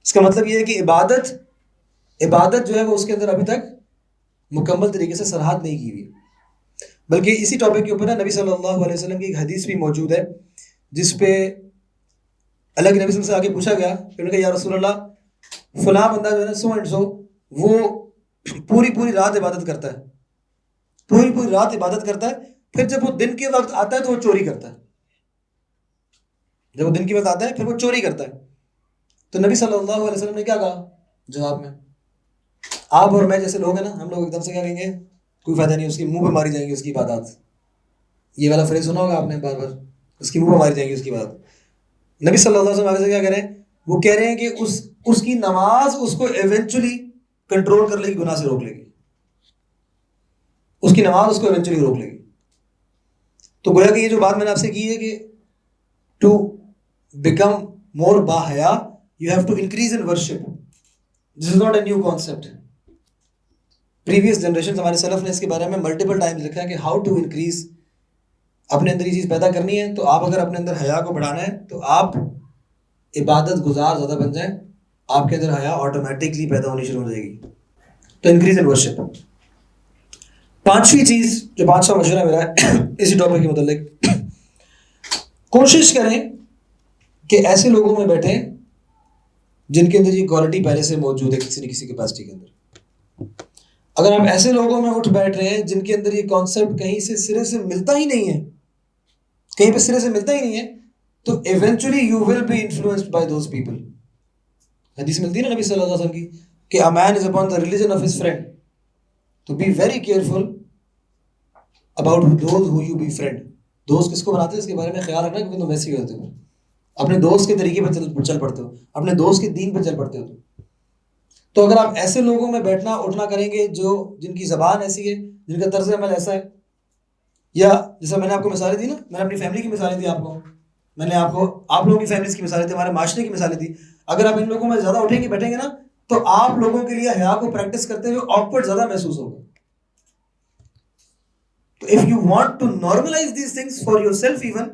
اس کا مطلب یہ ہے کہ عبادت جو ہے وہ اس کے اندر ابھی تک مکمل طریقے سے سرحد نہیں کی ہوئی. بلکہ اسی ٹاپک کے اوپر نا نبی صلی اللہ علیہ وسلم کی ایک حدیث بھی موجود ہے, جس پہ اللہ کے نبی صلی اللہ علیہ وسلم سے آگے پوچھا گیا, کہ انہوں نے کہا یا رسول اللہ, فلاں بندہ جو ہے نا سو اینڈ سو, وہ پوری رات عبادت کرتا ہے, پوری رات عبادت کرتا ہے, پھر جب وہ دن کے وقت آتا ہے تو وہ چوری کرتا ہے. جب وہ دن کے وقت آتا ہے پھر وہ چوری کرتا ہے. تو نبی صلی اللہ علیہ وسلم نے کیا کہا جواب میں؟ آپ اور میں جیسے لوگ ہیں نا, ہم لوگ ایک دم سے کیا کہیں گے, کوئی فائدہ نہیں, اس کے منہ پہ ماری جائیں گی اس کی عبادات. یہ والا فریز سنا ہوگا آپ نے بار بار, اس کی منہ پہ ماری جائیں گی اس کی بات. نبی صلی اللہ علیہ وسلم آگے سے کیا کہہ رہے ہیں؟ وہ کہہ رہے ہیں کہ اس کی نماز اس کو ایونچولی کنٹرول کر لے گی, گناہ سے روک لے گی. اس کی نماز اس کو ایونچولی روک لے گی. تو گویا کہ یہ جو بات میں نے آپ سے کی ہے کہ ٹو بیکم مور باحیا you have to increase in worship. This is not a new concept. Previous generation ہمارے سلف نے اس کے بارے میں ملٹیپل ٹائم لکھا ہے کہ ہاؤ ٹو انکریز. اپنے اندر یہ چیز پیدا کرنی ہے, تو آپ اگر اپنے اندر حیا کو بڑھانا ہے تو آپ عبادت گزار زیادہ بن جائیں, آپ کے اندر حیا آٹومیٹکلی پیدا ہونی شروع ہو جائے گی. تو انکریز ان ورشپ. پانچویں چیز جو 5واں مشورہ میرا ہے اسی ٹاپک کے متعلق, کوشش کریں کہ ایسے لوگوں میں بیٹھیں جن کے اندر یہ کوالٹی پہلے سے موجود ہے کسی نہ کسی کیپیسٹی کے اندر. اگر آپ ایسے لوگوں میں اٹھ بیٹھ رہے ہیں جن کے اندر یہ کانسیپٹ کہیں سے سرے سے ملتا ہی نہیں ہے, کہیں پہ سرے سے ملتا ہی نہیں ہے, تو eventually you will be influenced by those people. حدیث ملتی ہے نا نبی صلی اللہ علیہ وسلم کی کہ a man is upon the religion of his friend. تو be very careful about those who you befriend. دوست کس کو بناتے ہیں اس کے بارے میں خیال رکھنا, کیونکہ تم ویسے ہی ہوتے ہو, اپنے دوست کے طریقے پہ چل پڑتے ہو, اپنے دوست کے دین پہ چل پڑتے ہو. تو اگر آپ ایسے لوگوں میں بیٹھنا اٹھنا کریں گے جن کی زبان ایسی ہے, جن کا طرز عمل ایسا ہے, یا جیسا میں نے آپ کو مثالیں دی نا, میں نے اپنی فیملی کی مثالیں دی آپ کو, میں نے آپ لوگوں کی فیملیز کی مثالیں دی, ہمارے معاشرے کی مثالیں دی. اگر آپ ان لوگوں میں زیادہ اٹھیں گے بیٹھیں گے نا, تو آپ لوگوں کے لیے حیا کو پریکٹس کرتے ہوئے آکورڈ زیادہ محسوس ہوگا. تو if you want to normalize these things for yourself even,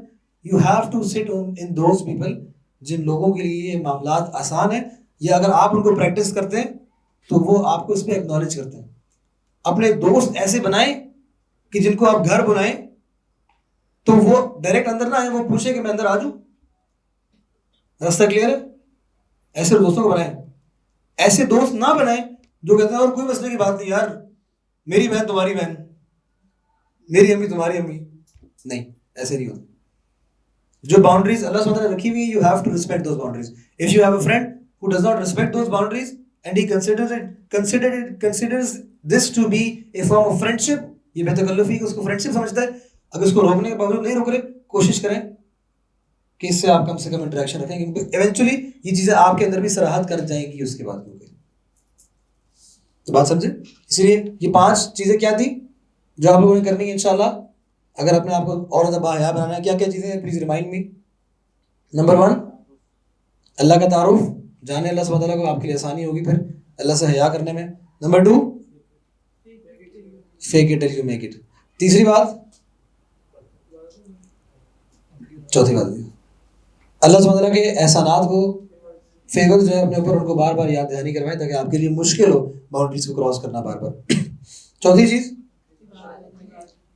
you have to sit in those people جن لوگوں کے لیے یہ معاملات آسان ہیں, یا اگر آپ ان کو پریکٹس کرتے ہیں تو وہ آپ کو اس پہ ایکنالج کرتے ہیں. اپنے دوست ایسے بنائیں کہ جن کو آپ گھر بلائیں تو وہ ڈائریکٹ اندر نہ آئے, وہ پوچھے کہ میں اندر آ جاؤں. راستہ کلیئر ہے؟ ایسے دوستوں کو بنائیں. ایسے دوست نہ بنائیں جو کہتے ہیں اور کوئی مسئلے کی بات نہیں یار, میری بہن تمہاری بہن, میری امی تمہاری امی. نہیں, ایسے نہیں ہوتا. جو باؤنڈریز اللہ سبحانہ وتعالی نے رکھی ہوئی ہیں, you have to respect those boundaries. If you have a friend who does not respect those boundaries and he considers this to be a form of friendship, یہ بے تکلفی اس کو فرینڈشپ سمجھتا ہے, اگر اس کو روکنے کے باوجود نہیں روک رہے, کوشش کریں کہ اس سے آپ کم سے کم انٹریکشن رکھیں, کیونکہ ایونچولی یہ چیزیں آپ کے اندر بھی سراحت کر جائیں گی اس کے بعد. تو بات سمجھے؟ اسی لیے یہ 5 چیزیں کیا تھی جو آپ لوگوں نے کرنی ہے انشاءاللہ اگر اپنے آپ کو اور زیادہ باحیا بنانا ہے. کیا کیا چیزیں ہیں, پلیز ریمائنڈ می. نمبر 1, اللہ کا تعارف, جانے اللہ سبحانہ وتعالیٰ کو, آپ کے لیے آسانی ہوگی پھر اللہ سے حیا کرنے میں. Number 2, fake it till you make it. تیسری بات, چوتھی بات, اللہ سبحانہ وتعالیٰ کے احسانات کو, فیور جو ہے اپنے اوپر, ان کو بار بار یاد دہانی کروائیں تاکہ آپ کے لیے مشکل ہو باؤنڈریز کو کراس کرنا بار بار. چوتھی چیز,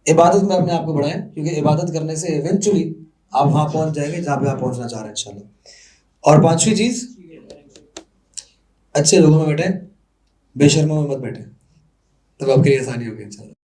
عبادت میں اپنے آپ کو بڑھائیں, کیونکہ عبادت کرنے سے ایونچولی آپ وہاں پہنچ جائیں گے جہاں پہ آپ پہنچنا چاہ رہے ہیں انشاءاللہ. اور 5ویں چیز, اچھے لوگوں میں بیٹھیں, بے شرموں میں مت بیٹھیں, تب آپ کے لیے آسانی ہوگی انشاءاللہ.